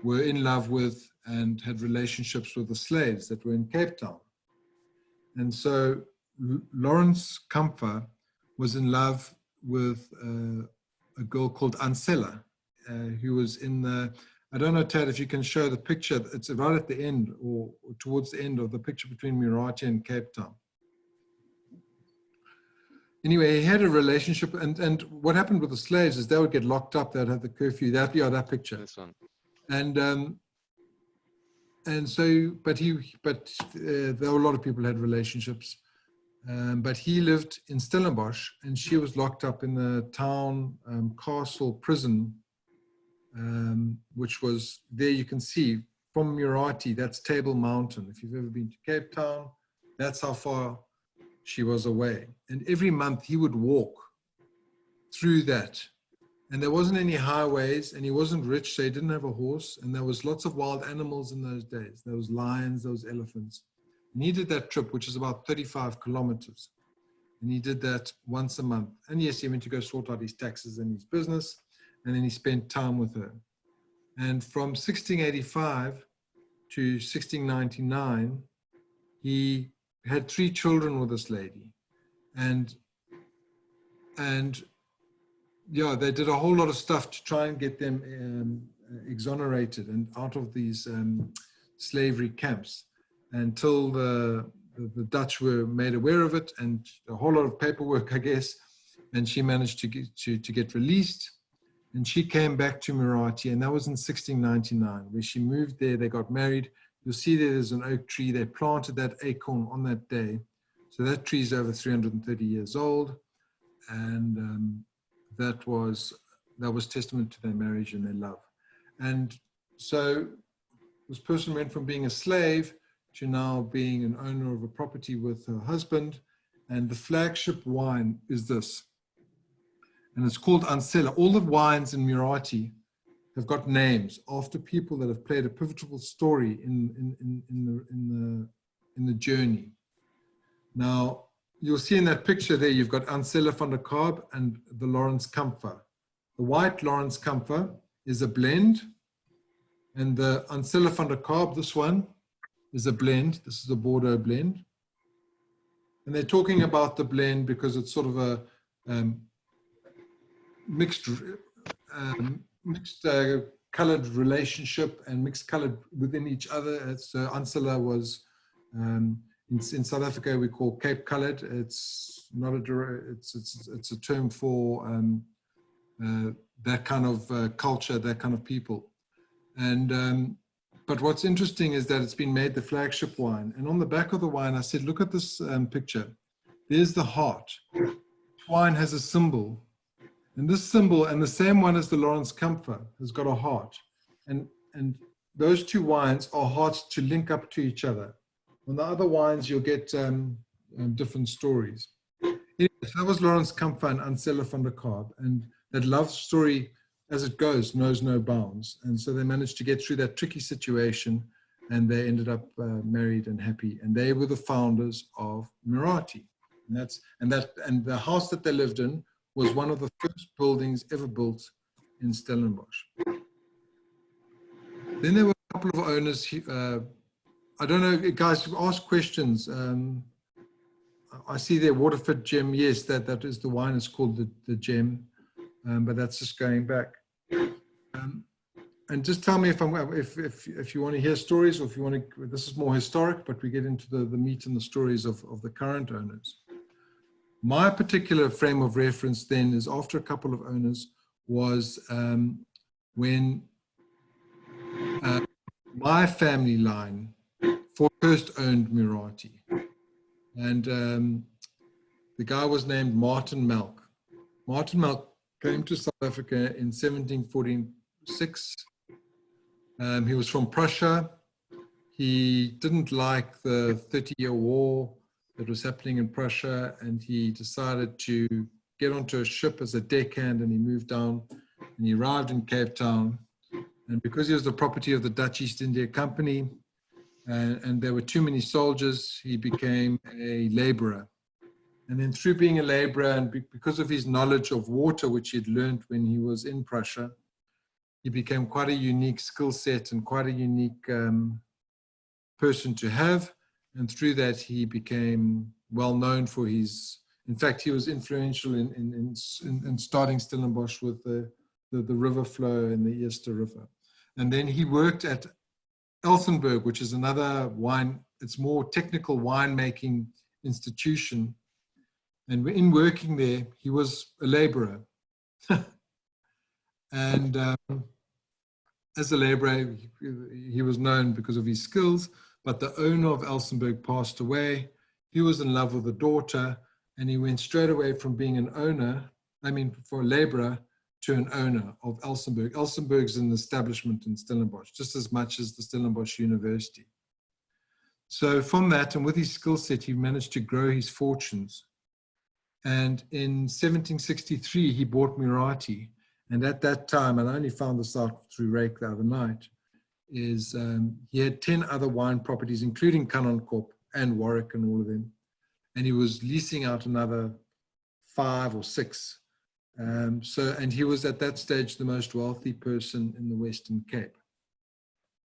were in love with and had relationships with the slaves that were in Cape Town. And so Lawrence Comfer was in love with a girl called Ancella, who was in the, I don't know, Tad, if you can show the picture. It's right at the end or towards the end of the picture between Muratie and Cape Town. Anyway, he had a relationship, and what happened with the slaves is they would get locked up. They'd have the curfew. That picture. This one. And so, but there were a lot of people who had relationships. But he lived in Stellenbosch, and she was locked up in the town castle prison, which was there. You can see from Muratie, that's Table Mountain. If you've ever been to Cape Town, that's how far she was away. And every month he would walk through that. And there wasn't any highways, and he wasn't rich, so he didn't have a horse. And there was lots of wild animals in those days. There was lions, there was elephants. And he did that trip, which is about 35 kilometers. And he did that once a month. And yes, he went to go sort out his taxes and his business. And then he spent time with her. And from 1685 to 1699, he had 3 children with this lady. And yeah, they did a whole lot of stuff to try and get them exonerated and out of these slavery camps until the Dutch were made aware of it, and a whole lot of paperwork, I guess, and she managed to get released. And she came back to Muratie, and that was in 1699, where she moved there. They got married. You'll see there's an oak tree. They planted that acorn on that day. So that tree is over 330 years old. And that was testament to their marriage and their love. And so this person went from being a slave to now being an owner of a property with her husband. And the flagship wine is this. And it's called Ancella. All the wines in Muratie have got names after people that have played a pivotal story in the journey. Now, you'll see in that picture there, you've got Ancella van der Kaap and the Lawrence Camphor. The white Lawrence Camphor is a blend, and the Ancella van der Kaap, this one, is a blend. This is a Bordeaux blend. And they're talking about the blend because it's sort of a mixed colored relationship and mixed colored within each other. So Ancella was in South Africa we call Cape colored. It's not it's a term for that kind of culture, that kind of people. And but what's interesting is that it's been made the flagship wine. And on the back of the wine, I said, look at this picture. There's the heart. Wine has a symbol. And this symbol, and the same one as the Lawrence Camphor, has got a heart. And those 2 wines are hearts to link up to each other. On the other wines, you'll get different stories. Anyway, so that was Lawrence Camphor and Ancella van der Kaap. And that love story, as it goes, knows no bounds. And so they managed to get through that tricky situation, and they ended up married and happy. And they were the founders of Muratie. And the house that they lived in was one of the first buildings ever built in Stellenbosch. Then there were a couple of owners. I don't know, guys, ask questions. I see there Waterford Gem. Yes, that is the wine. It's called the Gem, but that's just going back. And just tell me if you want to hear stories, or if you want to. This is more historic, but we get into the meat and the stories of the current owners. My particular frame of reference then is after a couple of owners was when my family line first owned Muratie. And the guy was named Martin Melck. Martin Melck came to South Africa in 1746. He was from Prussia. He didn't like the 30-year war that was happening in Prussia, and he decided to get onto a ship as a deckhand, and he moved down and he arrived in Cape Town. And because he was the property of the Dutch East India Company, and there were too many soldiers, he became a laborer. And then through being a laborer, and because of his knowledge of water, which he'd learned when he was in Prussia, he became quite a unique skill set and quite a unique person to have. And through that, he became well known for his, in fact, he was influential in starting Stellenbosch with the river flow in the Easter River. And then he worked at Elsenburg, which is another wine, it's more technical winemaking institution. And in working there, he was a laborer. And as a laborer, he was known because of his skills, but the owner of Elsenburg passed away. He was in love with the daughter, and he went straight away from being an owner, for a laborer, to an owner of Elsenburg. Elsenburg's an establishment in Stellenbosch, just as much as the Stellenbosch University. So from that, and with his skill set, he managed to grow his fortunes. And in 1763, he bought Muratie. And at that time, and I only found this out through Rake the other night, he had 10 other wine properties, including Canoncorp and Warwick and all of them. and he was leasing out another 5 or 6. And he was at that stage the most wealthy person in the Western Cape.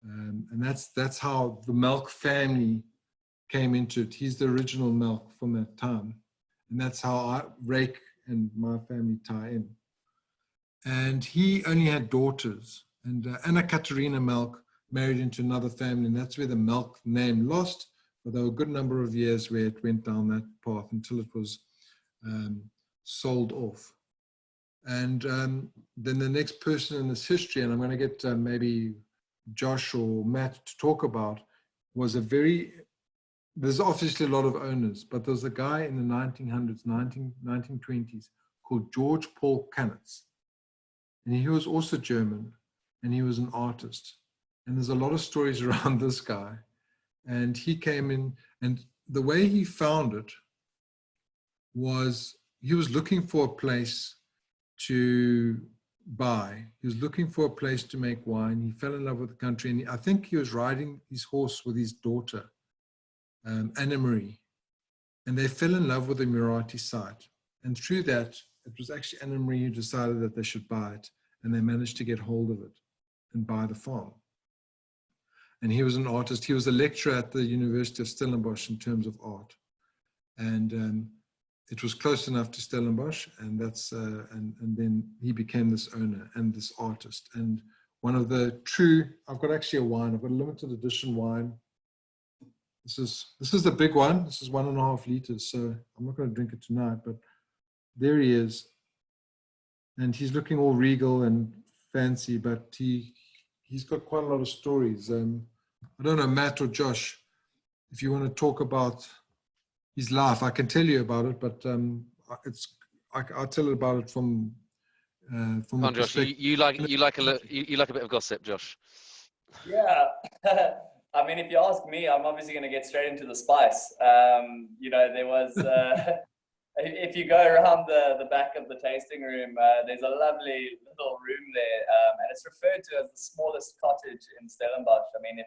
And that's how the Melck family came into it. He's the original Melck from that time. And that's how Rake and my family tie in. And he only had daughters. And Anna Katerina Melck married into another family, and that's where the Melck name lost. But there were a good number of years where it went down that path until it was sold off. And then the next person in this history, and I'm going to get maybe Josh or Matt to talk about, was there's obviously a lot of owners, but there's a guy in the 1920s called George Paul Kannitz. And he was also German, and he was an artist. And there's a lot of stories around this guy. And he came in, and the way he found it was he was looking for a place to buy. He was looking for a place to make wine. He fell in love with the country, and I think he was riding his horse with his daughter, Anna Marie, and they fell in love with the Muratie site. And through that, it was actually Anna Marie who decided that they should buy it, and they managed to get hold of it and buy the farm. And he was an artist. He was a lecturer at the University of Stellenbosch in terms of art, and it was close enough to Stellenbosch, and that's and then he became this owner and this artist. And one of the true, I've got actually a wine. I've got a limited edition wine. This is the big one. This is 1.5 liters. So I'm not going to drink it tonight, but there he is, and he's looking all regal and fancy, but he's got quite a lot of stories. I don't know, Matt or Josh, if you want to talk about his life. I can tell you about it, but I'll tell it about it from Come on, Josh. You like a bit of gossip, Josh. Yeah. I mean, if you ask me, I'm obviously going to get straight into the spice. You know, there was, if you go around the back of the tasting room, there's a lovely little room there, and it's referred to as the smallest cottage in Stellenbosch. I mean,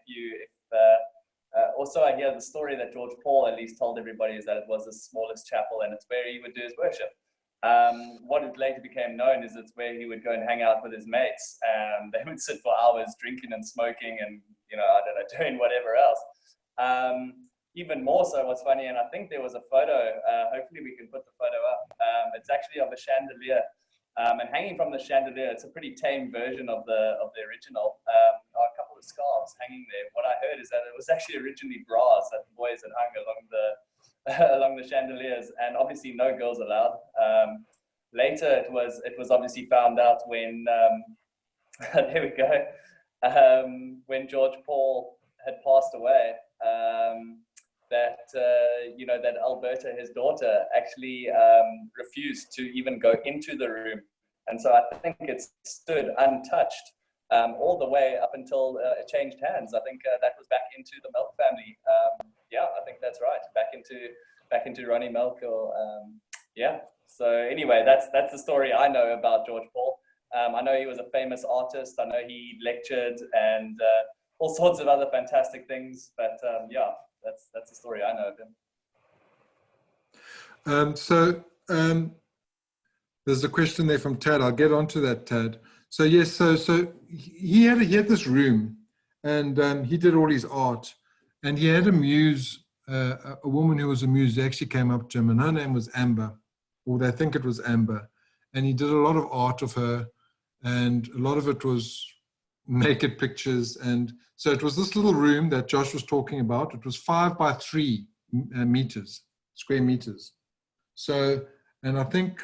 also I hear the story that George Paul at least told everybody is that it was the smallest chapel, and it's where he would do his worship. What it later became known is it's where he would go and hang out with his mates, and they would sit for hours drinking and smoking and, you know, I don't know, doing whatever else. Even more so, what's funny, and I think there was a photo, hopefully we can put the photo up. It's actually of a chandelier, and hanging from the chandelier, it's a pretty tame version of the original, are a couple of scarves hanging there. What I heard is that it was actually originally bras that the boys had hung along the chandeliers, and obviously no girls allowed. Later, it was obviously found out when there we go, when George Paul had passed away, that you know, that Alberta, his daughter, actually refused to even go into the room, and so I think it stood untouched all the way up until it changed hands. I think that was back into the Melck family. Yeah, I think that's right. Back into Ronnie Melck. Or yeah. So anyway, that's the story I know about George Paul. I know he was a famous artist. I know he lectured and all sorts of other fantastic things. But yeah, that's the story I know of him. There's a question there from Tad. I'll get onto that, Tad. So yes, so he had this room, and he did all his art, and he had a muse, a woman who was a muse. They actually came up to him, and her name was Amber, or they think it was Amber, and he did a lot of art of her, and a lot of it was naked pictures. And so it was this little room that Josh was talking about. It was 5 by 3 square meters. So, and I think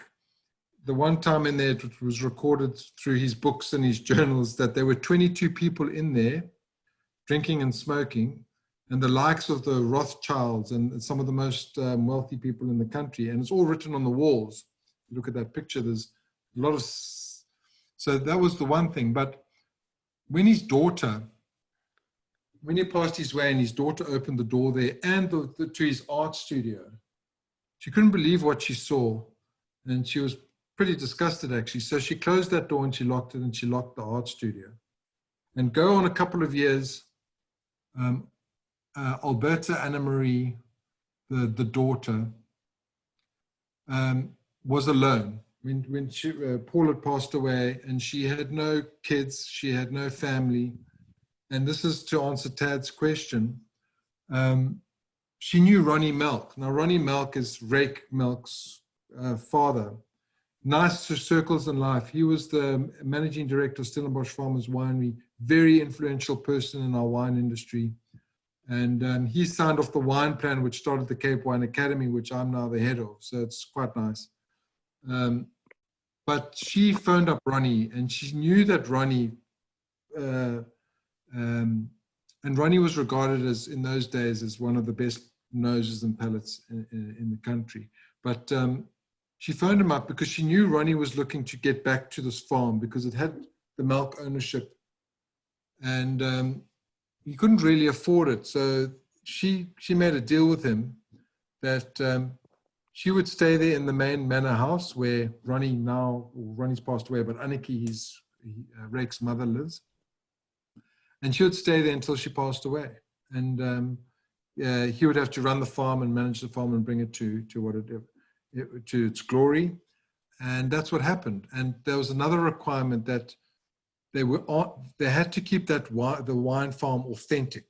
the one time in there, it was recorded through his books and his journals that there were 22 people in there drinking and smoking, and the likes of the Rothschilds and some of the most wealthy people in the country. And it's all written on the walls. Look at that picture. There's a lot of, so that was the one thing. But when he passed his way and his daughter opened the door there and to his art studio, she couldn't believe what she saw. And she was pretty disgusted, actually. So she closed that door and she locked it, and she locked the art studio. And go on a couple of years, Alberta Anna Marie, the daughter, was alone. When Paul had passed away, and she had no kids, she had no family. And this is to answer Tad's question. She knew Ronnie Melck. Now, Ronnie Melck is Rake Melck's father. Nice circles in life. He was the managing director of Stellenbosch Farmers Winery, very influential person in our wine industry. And he signed off the wine plan, which started the Cape Wine Academy, which I'm now the head of. So it's quite nice. But she phoned up Ronnie, and she knew that Ronnie, and Ronnie was regarded as, in those days, as one of the best noses and palates in the country. But she phoned him up because she knew Ronnie was looking to get back to this farm because it had the Melck ownership. And he couldn't really afford it. So she made a deal with him that she would stay there in the main manor house where Ronnie's passed away, but Anneke, Rake's mother, lives. And she would stay there until she passed away. And he would have to run the farm and manage the farm and bring it to its glory. And that's what happened. And there was another requirement that they had to keep the wine farm authentic.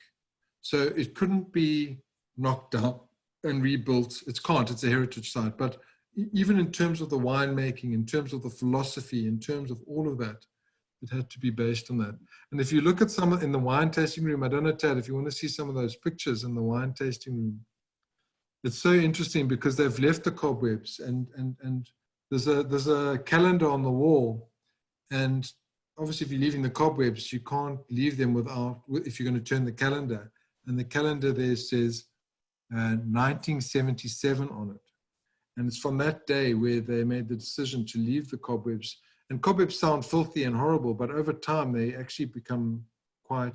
So it couldn't be knocked down and rebuilt. It's a heritage site. But even in terms of the winemaking, in terms of the philosophy, in terms of all of that, it had to be based on that. And if you look at some in the wine tasting room, I don't know, Tad, if you want to see some of those pictures in the wine tasting room, it's so interesting because they've left the cobwebs, and there's a calendar on the wall, and obviously if you're leaving the cobwebs, you can't leave them if you're going to turn the calendar. And the calendar there says 1977 on it. And it's from that day where they made the decision to leave the cobwebs. And cobwebs sound filthy and horrible, but over time they actually become quite,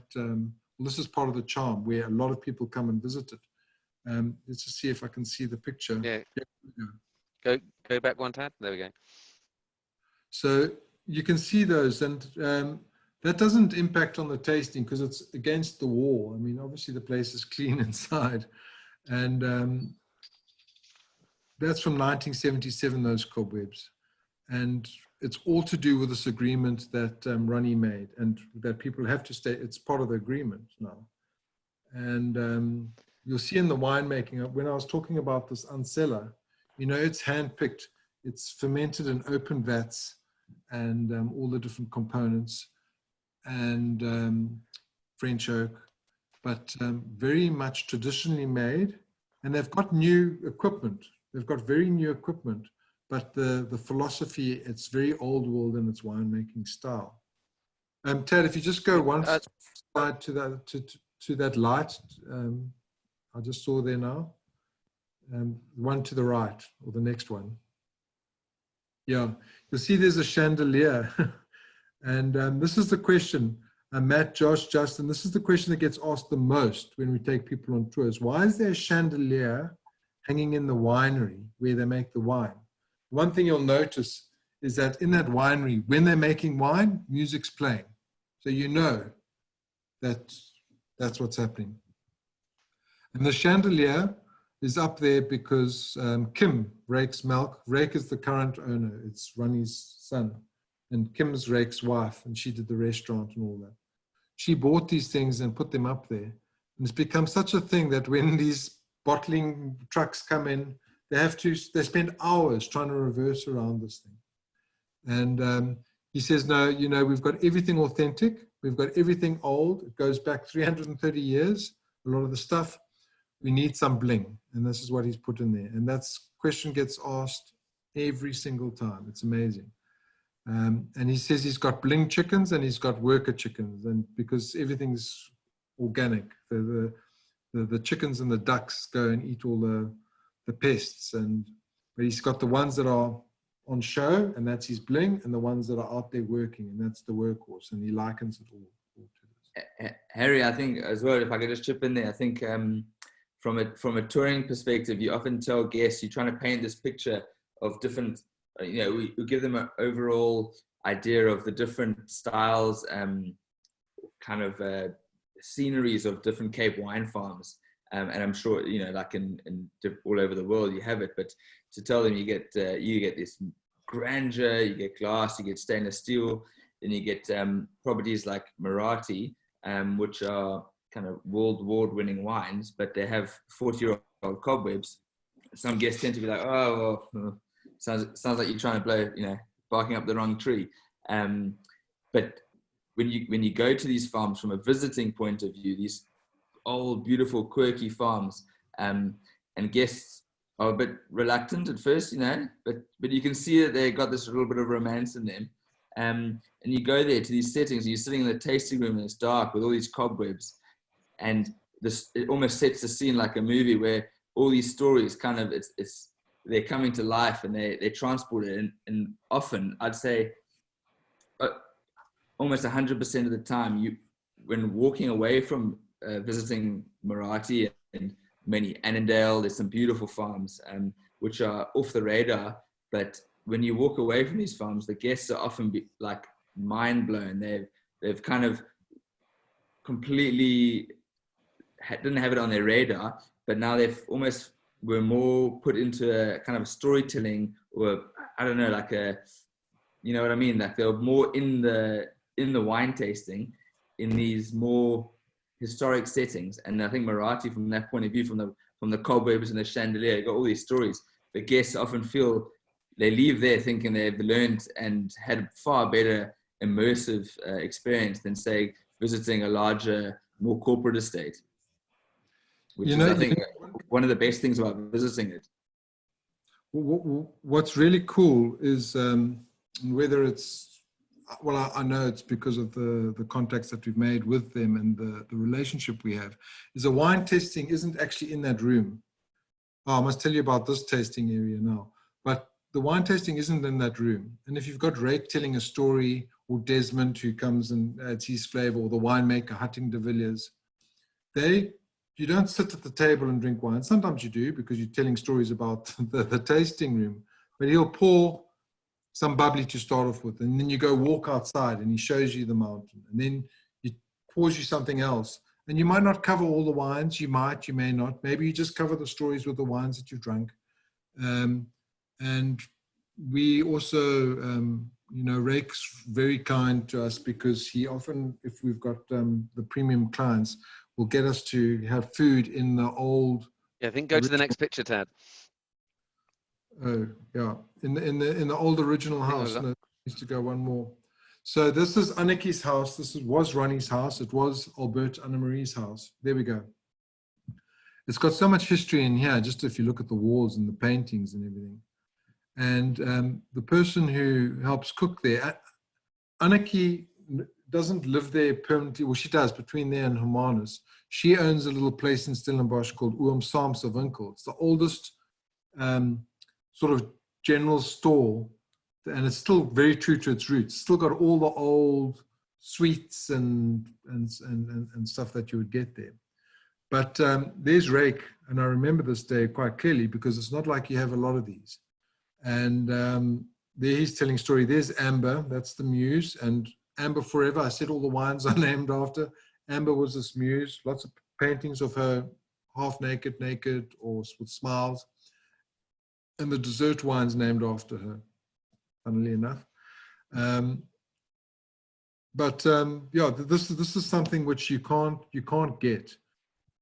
this is part of the charm where a lot of people come and visit it. Let's just see if I can see the picture. Yeah. Go back one, Tad. There we go. So you can see those, and that doesn't impact on the tasting because it's against the wall. I mean, obviously the place is clean inside. And that's from 1977, those cobwebs. And it's all to do with this agreement that Ronnie made, and that people have to stay. It's part of the agreement now. And you'll see in the winemaking, when I was talking about this Ancella, it's hand-picked. It's fermented in open vats and all the different components, and French oak, but very much traditionally made. And they've got new equipment. They've got very new equipment, but the philosophy, it's very old world in its winemaking style. Tad, if you just go one slide to that light, I just saw there now, one to the right, or the next one. Yeah, you'll see there's a chandelier. And this is the question, Matt, Josh, Justin, this is the question that gets asked the most when we take people on tours. Why is there a chandelier hanging in the winery where they make the wine? One thing you'll notice is that in that winery, when they're making wine, music's playing. So you know that that's what's happening. And the chandelier is up there because Kim, Rake's Melck, Rake is the current owner, it's Ronnie's son, and Kim's Rake's wife, and she did the restaurant and all that. She bought these things and put them up there. And it's become such a thing that when these bottling trucks come in, they spend hours trying to reverse around this thing. And he says, no, we've got everything authentic. We've got everything old. It goes back 330 years. A lot of the stuff, we need some bling. And this is what he's put in there. And that question gets asked every single time. It's amazing. And he says he's got bling chickens and he's got worker chickens. And because everything's organic, the chickens and the ducks go and eat all the pests. But he's got the ones that are on show, and that's his bling, and the ones that are out there working, and that's the workhorse. And he likens it all to this. Harry, I think as well, if I could just chip in there, I think from a touring perspective, you often tell guests, you're trying to paint this picture of different, we give them an overall idea of the different styles, kind of sceneries of different Cape wine farms. And I'm sure, you know, like in all over the world you have it, but to tell them you get this grandeur, you get glass, you get stainless steel, then you get properties like Muratie, which are kind of world award-winning wines, but they have 40-year-old cobwebs. Some guests tend to be like, oh, well, sounds like you're trying to blow, you know, barking up the wrong tree. But when you go to these farms from a visiting point of view, these old, beautiful, quirky farms, and guests are a bit reluctant at first, you know, but you can see that they got this little bit of romance in them. And you go there to these settings, and you're sitting in the tasting room and it's dark with all these cobwebs, and it almost sets the scene like a movie where all these stories kind of they're coming to life, and they're transported. And often, I'd say almost 100% of the time, when walking away from visiting Muratie and many Annandale, there's some beautiful farms which are off the radar, but when you walk away from these farms, the guests are often like mind blown. They've kind of completely didn't have it on their radar, but now they've almost were more put into a kind of storytelling, or I don't know, like you know what I mean? Like they're more in the wine tasting in these more historic settings. And I think Muratie, from that point of view, from the cobwebs and the chandelier, got all these stories. The guests often feel they leave there thinking they've learned and had a far better immersive experience than, say, visiting a larger, more corporate estate, which is, I think, one of the best things about visiting it. What's really cool is whether it's, well, I know it's because of the contacts that we've made with them and the relationship we have, is the wine tasting isn't actually in that room. Oh, I must tell you about this tasting area now. But the wine tasting isn't in that room. And if you've got Rake telling a story, or Desmond who comes and adds his flavor, or the winemaker, Hutting de Villiers, you don't sit at the table and drink wine. Sometimes you do because you're telling stories about the tasting room. But he'll pour some bubbly to start off with, and then you go walk outside and he shows you the mountain, and then he pours you something else. And you might not cover all the wines, you may not. Maybe you just cover the stories with the wines that you've drunk. And we also, you know, Rake's very kind to us because he often, if we've got the premium clients, will get us to have food in the old. Yeah, I think go to the next picture, Tad. Oh yeah, in the old original house. No, needs to go one more. So this is Anneke's house. This was Ronnie's house. It was Albert Annemarie's house. There we go. It's got so much history in here, just if you look at the walls and the paintings and everything. And the person who helps cook there, Anneke doesn't live there permanently. Well, she does, between there and Hermanus. She owns a little place in Stellenbosch called Oom Saam's Winkel. It's the oldest sort of general store, and it's still very true to its roots. Still got all the old sweets and stuff that you would get there. But there's Rake, and I remember this day quite clearly because it's not like you have a lot of these. And there he's telling story. There's Amber, that's the muse, and Amber Forever. I said all the wines are named after. Amber was this muse, lots of paintings of her half naked, or with smiles. And the dessert wine's named after her, funnily enough. Yeah, this is something which you can't get.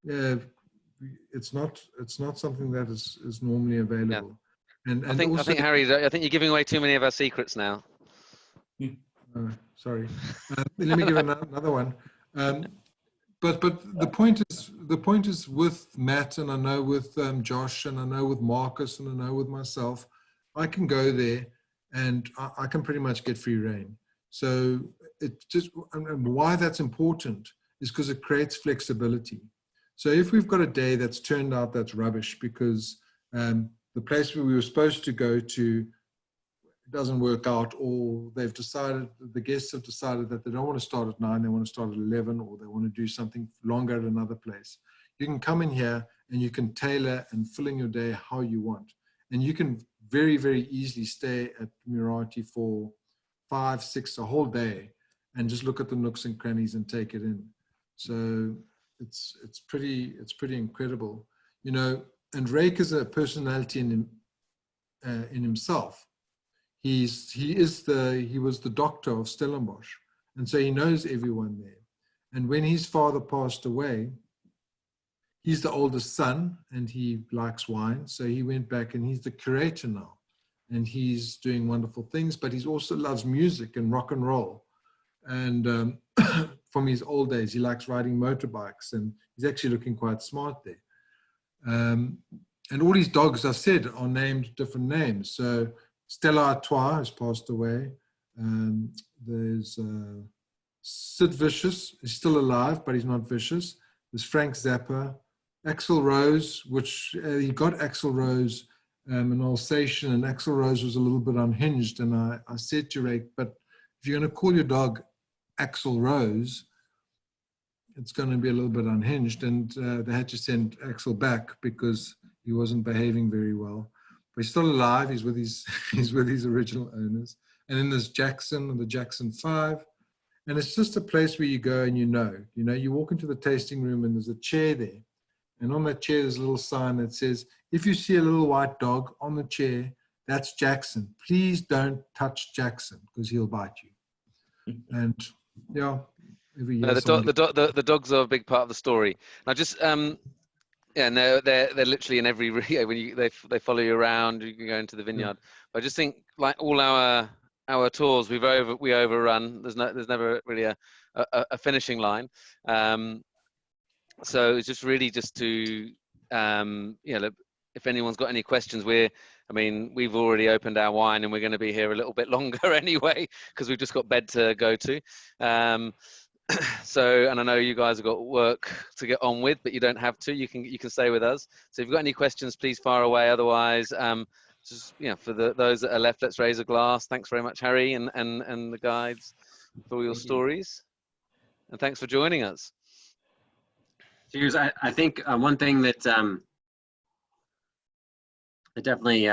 It's not something that is normally available. Yeah. And I think Harry, I think you're giving away too many of our secrets now. Sorry. Let me give another one. But the point is with Matt, and I know with Josh, and I know with Marcus, and I know with myself, I can go there and I can pretty much get free reign. So it just, and why that's important is because it creates flexibility. So if we've got a day that's turned out that's rubbish because the place where we were supposed to go to doesn't work out, or they've decided, the guests have decided that they don't want to start at 9, they want to start at 11, or they want to do something longer at another place. You can come in here and you can tailor and fill in your day how you want. And you can very, very easily stay at Muratie for 5, 6, a whole day and just look at the nooks and crannies and take it in. So it's pretty incredible, you know. And Rake is a personality in himself. He was the doctor of Stellenbosch, and so he knows everyone there. And when his father passed away, he's the oldest son and he likes wine, so he went back and he's the curator now, and he's doing wonderful things. But he also loves music and rock and roll, and from his old days he likes riding motorbikes, and he's actually looking quite smart there. And all his dogs, I said, are named different names. So Stella Artois has passed away. There's Sid Vicious is still alive, but he's not vicious. There's Frank Zappa, Axl Rose, which he got Axl Rose an Alsatian, and Axl Rose was a little bit unhinged. And I said to Rake, but if you're going to call your dog Axl Rose, it's going to be a little bit unhinged. And they had to send Axl back because he wasn't behaving very well. But he's still alive. He's with his original owners. And then there's Jackson and the Jackson 5. And it's just a place where you go and you walk into the tasting room and there's a chair there. And on that chair, there's a little sign that says, if you see a little white dog on the chair, that's Jackson. Please don't touch Jackson because he'll bite you. And yeah, every year. No, the dogs are a big part of the story. Now just, yeah, no, they're literally in every, when they follow you around, you can go into the vineyard. But I just think, like all our tours, we overrun. There's never really a finishing line. So it's just really just to, if anyone's got any questions, we've already opened our wine and we're going to be here a little bit longer anyway, because we've just got bed to go to. So, and I know you guys have got work to get on with, but you don't have to. You can stay with us. So if you've got any questions, please fire away. Otherwise, just for those that are left, let's raise a glass. Thanks very much, Harry, and the guides for your stories, and thanks for joining us. Cheers. I think one thing that definitely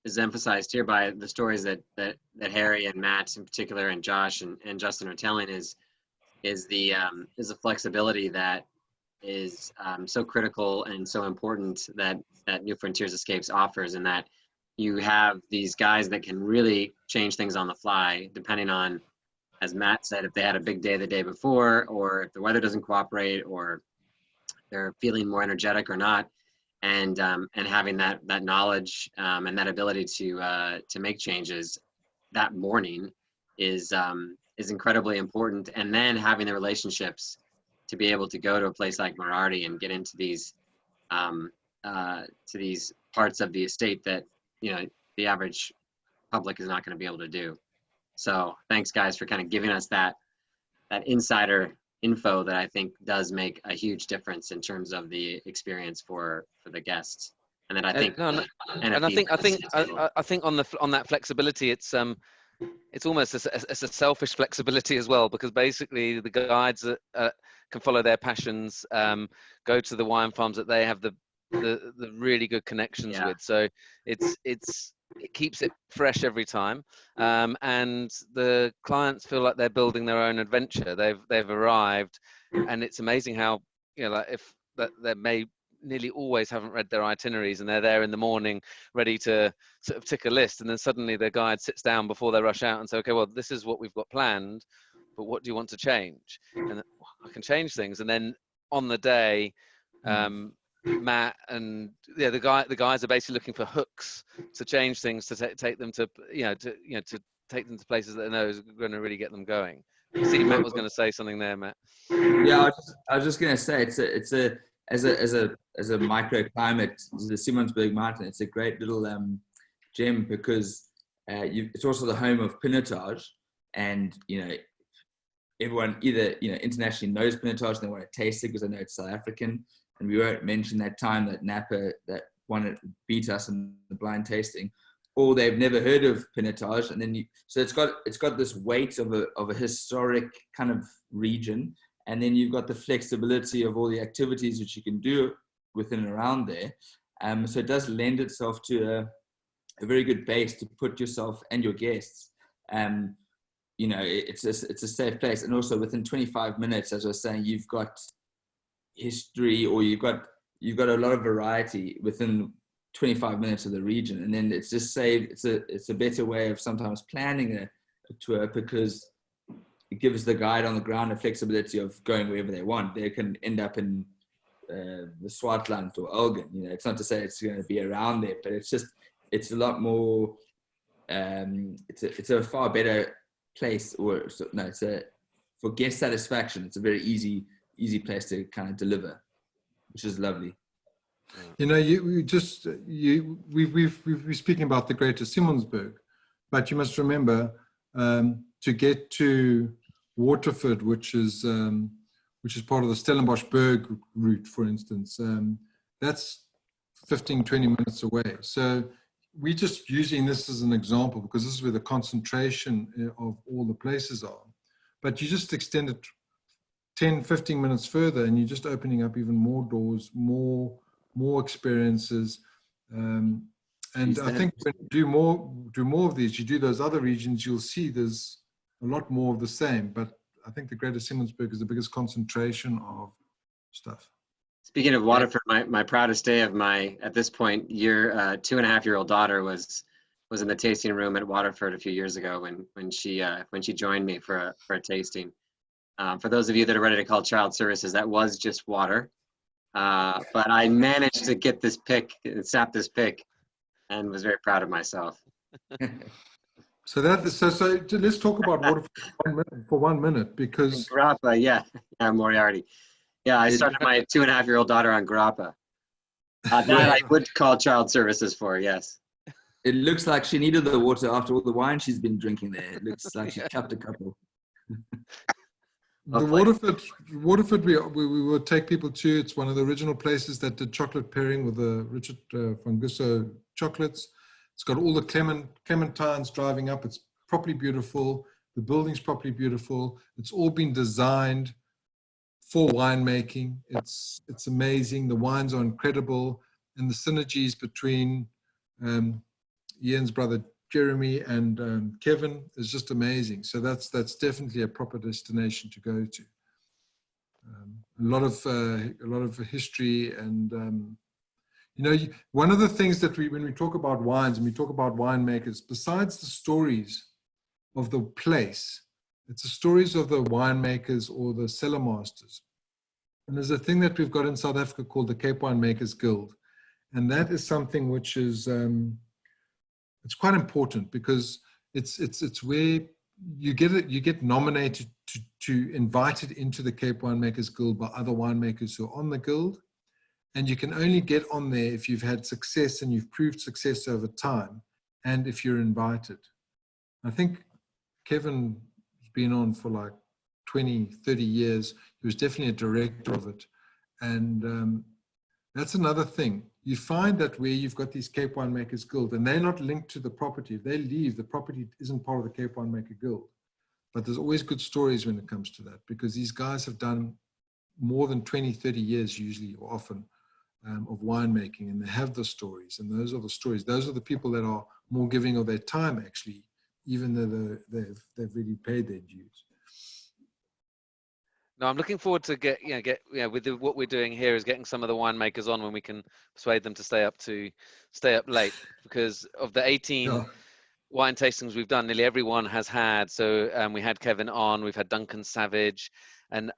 is emphasized here by the stories that Harry and Matt in particular, and Josh and Justin are telling is the flexibility that is so critical and so important that New Frontiers Escapes offers, and that you have these guys that can really change things on the fly depending on, as Matt said, if they had a big day the day before, or if the weather doesn't cooperate, or they're feeling more energetic or not, and having that knowledge and that ability to make changes that morning is incredibly important. And then having the relationships to be able to go to a place like Muratie and get into these parts of the estate that the average public is not going to be able to do. So thanks guys for kind of giving us that insider info that I think does make a huge difference in terms of the experience for the guests. And then I think I think on that flexibility, it's almost a selfish flexibility as well, because basically the guides can follow their passions, go to the wine farms that they have the really good connections with. So it keeps it fresh every time, and the clients feel like they're building their own adventure. They've arrived, and it's amazing how if they may nearly always haven't read their itineraries, and they're there in the morning ready to sort of tick a list, and then suddenly their guide sits down before they rush out and say, okay, well, this is what we've got planned, but what do you want to change? And I can change things. And then on the day, Matt and the guys are basically looking for hooks to change things, to take them to to take them to places that they know is going to really get them going. I see Matt was going to say something there, Matt. Yeah, I was just going to say it's a as a microclimate, the Simonsberg Mountain, it's a great little gem, because it's also the home of Pinotage, and everyone either internationally knows Pinotage and they want to taste it because they know it's South African. And we won't mention that time that Napa beat us in the blind tasting, or they've never heard of Pinotage. And then so it's got this weight of a historic kind of region, and then you've got the flexibility of all the activities which you can do within and around there. So it does lend itself to a very good base to put yourself and your guests. It's a safe place, and also within 25 minutes, as I was saying, you've got history, or you've got a lot of variety within 25 minutes of the region, and then it's just saved. It's a better way of sometimes planning a tour, because it gives the guide on the ground the flexibility of going wherever they want. They can end up in the Swartland or Elgin. You know, it's not to say it's going to be around there, but it's a lot more. It's a far better place, or no, for guest satisfaction. It's a very easy place to kind of deliver, which is lovely. You know, we're speaking about the Greater Simonsberg, but you must remember to get to Waterford, which is part of the Stellenbosch Berg route, for instance, that's 15-20 minutes away. So we're just using this as an example because this is where the concentration of all the places are. But you just extend it 10-15 minutes further, and you're just opening up even more doors, more experiences. And I think when you do more of these, you do those other regions, you'll see there's a lot more of the same. But I think the Greater Simonsberg is the biggest concentration of stuff. Speaking of Waterford, my proudest day of my, at this point, 2.5-year-old daughter was in the tasting room at Waterford a few years ago when she joined me for a tasting. For those of you that are ready to call child services, that was just water. But I managed to get this pick, sap this pick, and was very proud of myself. So let's talk about Waterford for 1 minute, because Grappa, yeah, Moriarty. Yeah, I started my 2.5-year-old daughter on Grappa. That I would call child services for, yes. It looks like she needed the water after all the wine she's been drinking there. It looks like she tapped a couple. The Waterford we will take people to. It's one of the original places that did chocolate pairing with the Richard van Gusso chocolates. It's got all the clementines driving up. It's properly beautiful. The building's properly beautiful. It's all been designed for winemaking. It's amazing. The wines are incredible, and the synergies between Ian's brother Jeremy and Kevin is just amazing. So that's definitely a proper destination to go to. A lot of history, and you know, one of the things that when we talk about wines and we talk about winemakers, besides the stories of the place, it's the stories of the winemakers or the cellar masters. And there's a thing that we've got in South Africa called the Cape Winemakers Guild, and that is something which is it's quite important, because it's where you get nominated to invited into the Cape Winemakers Guild by other winemakers who are on the guild, and you can only get on there if you've had success and you've proved success over time, and if you're invited. I think Kevin has been on for like 20-30 years. He was definitely a director of it, and that's another thing. You find that where you've got these Cape Winemakers Guild, and they're not linked to the property, if they leave, the property isn't part of the Cape Winemaker Guild. But there's always good stories when it comes to that, because these guys have done more than 20-30 years usually, or often, of winemaking, and they have the stories, and those are the stories. Those are the people that are more giving of their time, actually, even though they've really paid their dues. No, I'm looking forward to with what we're doing here is getting some of the winemakers on when we can persuade them to stay up late, because of the 18 wine tastings we've done, nearly everyone has had. So we had Kevin on, we've had Duncan Savage, and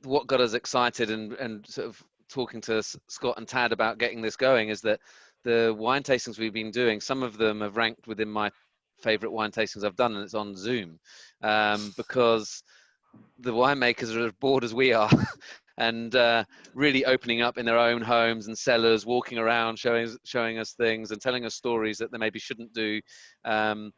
what got us excited and sort of talking to Scott and Tad about getting this going is that the wine tastings we've been doing, some of them have ranked within my favorite wine tastings I've done, and it's on Zoom, because the winemakers are as bored as we are and really opening up in their own homes and cellars, walking around, showing us things and telling us stories that they maybe shouldn't do. And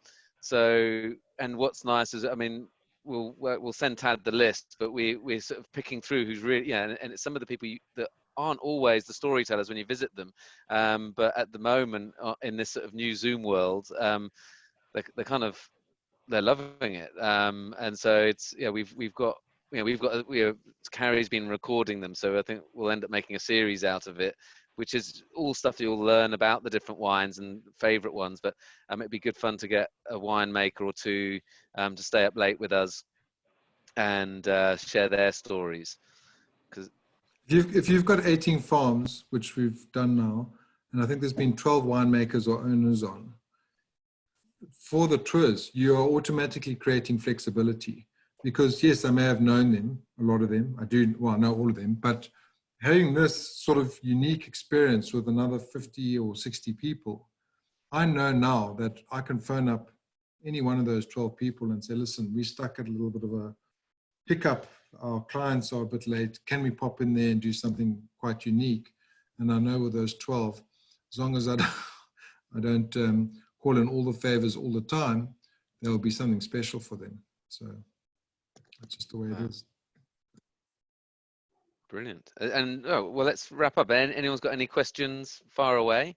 what's nice is, I mean, we'll send Tad the list, but we're sort of picking through who's really, and it's some of the people that aren't always the storytellers when you visit them. But at the moment in this sort of new Zoom world, they're loving it, and so it's Carrie's been recording them, so I think we'll end up making a series out of it, which is all stuff you'll learn about the different wines and favorite ones. But it'd be good fun to get a winemaker or two to stay up late with us and share their stories. If you've got 18 farms, which we've done now, and I think there's been 12 winemakers or owners on, for the tours, you are automatically creating flexibility. Because yes, I may have known them, a lot of them. I do, well, I know all of them, but having this sort of unique experience with another 50 or 60 people, I know now that I can phone up any one of those 12 people and say, listen, we stuck at a little bit of a hiccup. Our clients are a bit late. Can we pop in there and do something quite unique? And I know with those 12, as long as I don't call in all the favors all the time, there will be something special for them. So that's just the way it is. Brilliant. And oh, well, let's wrap up. Anyone's got any questions? Far away.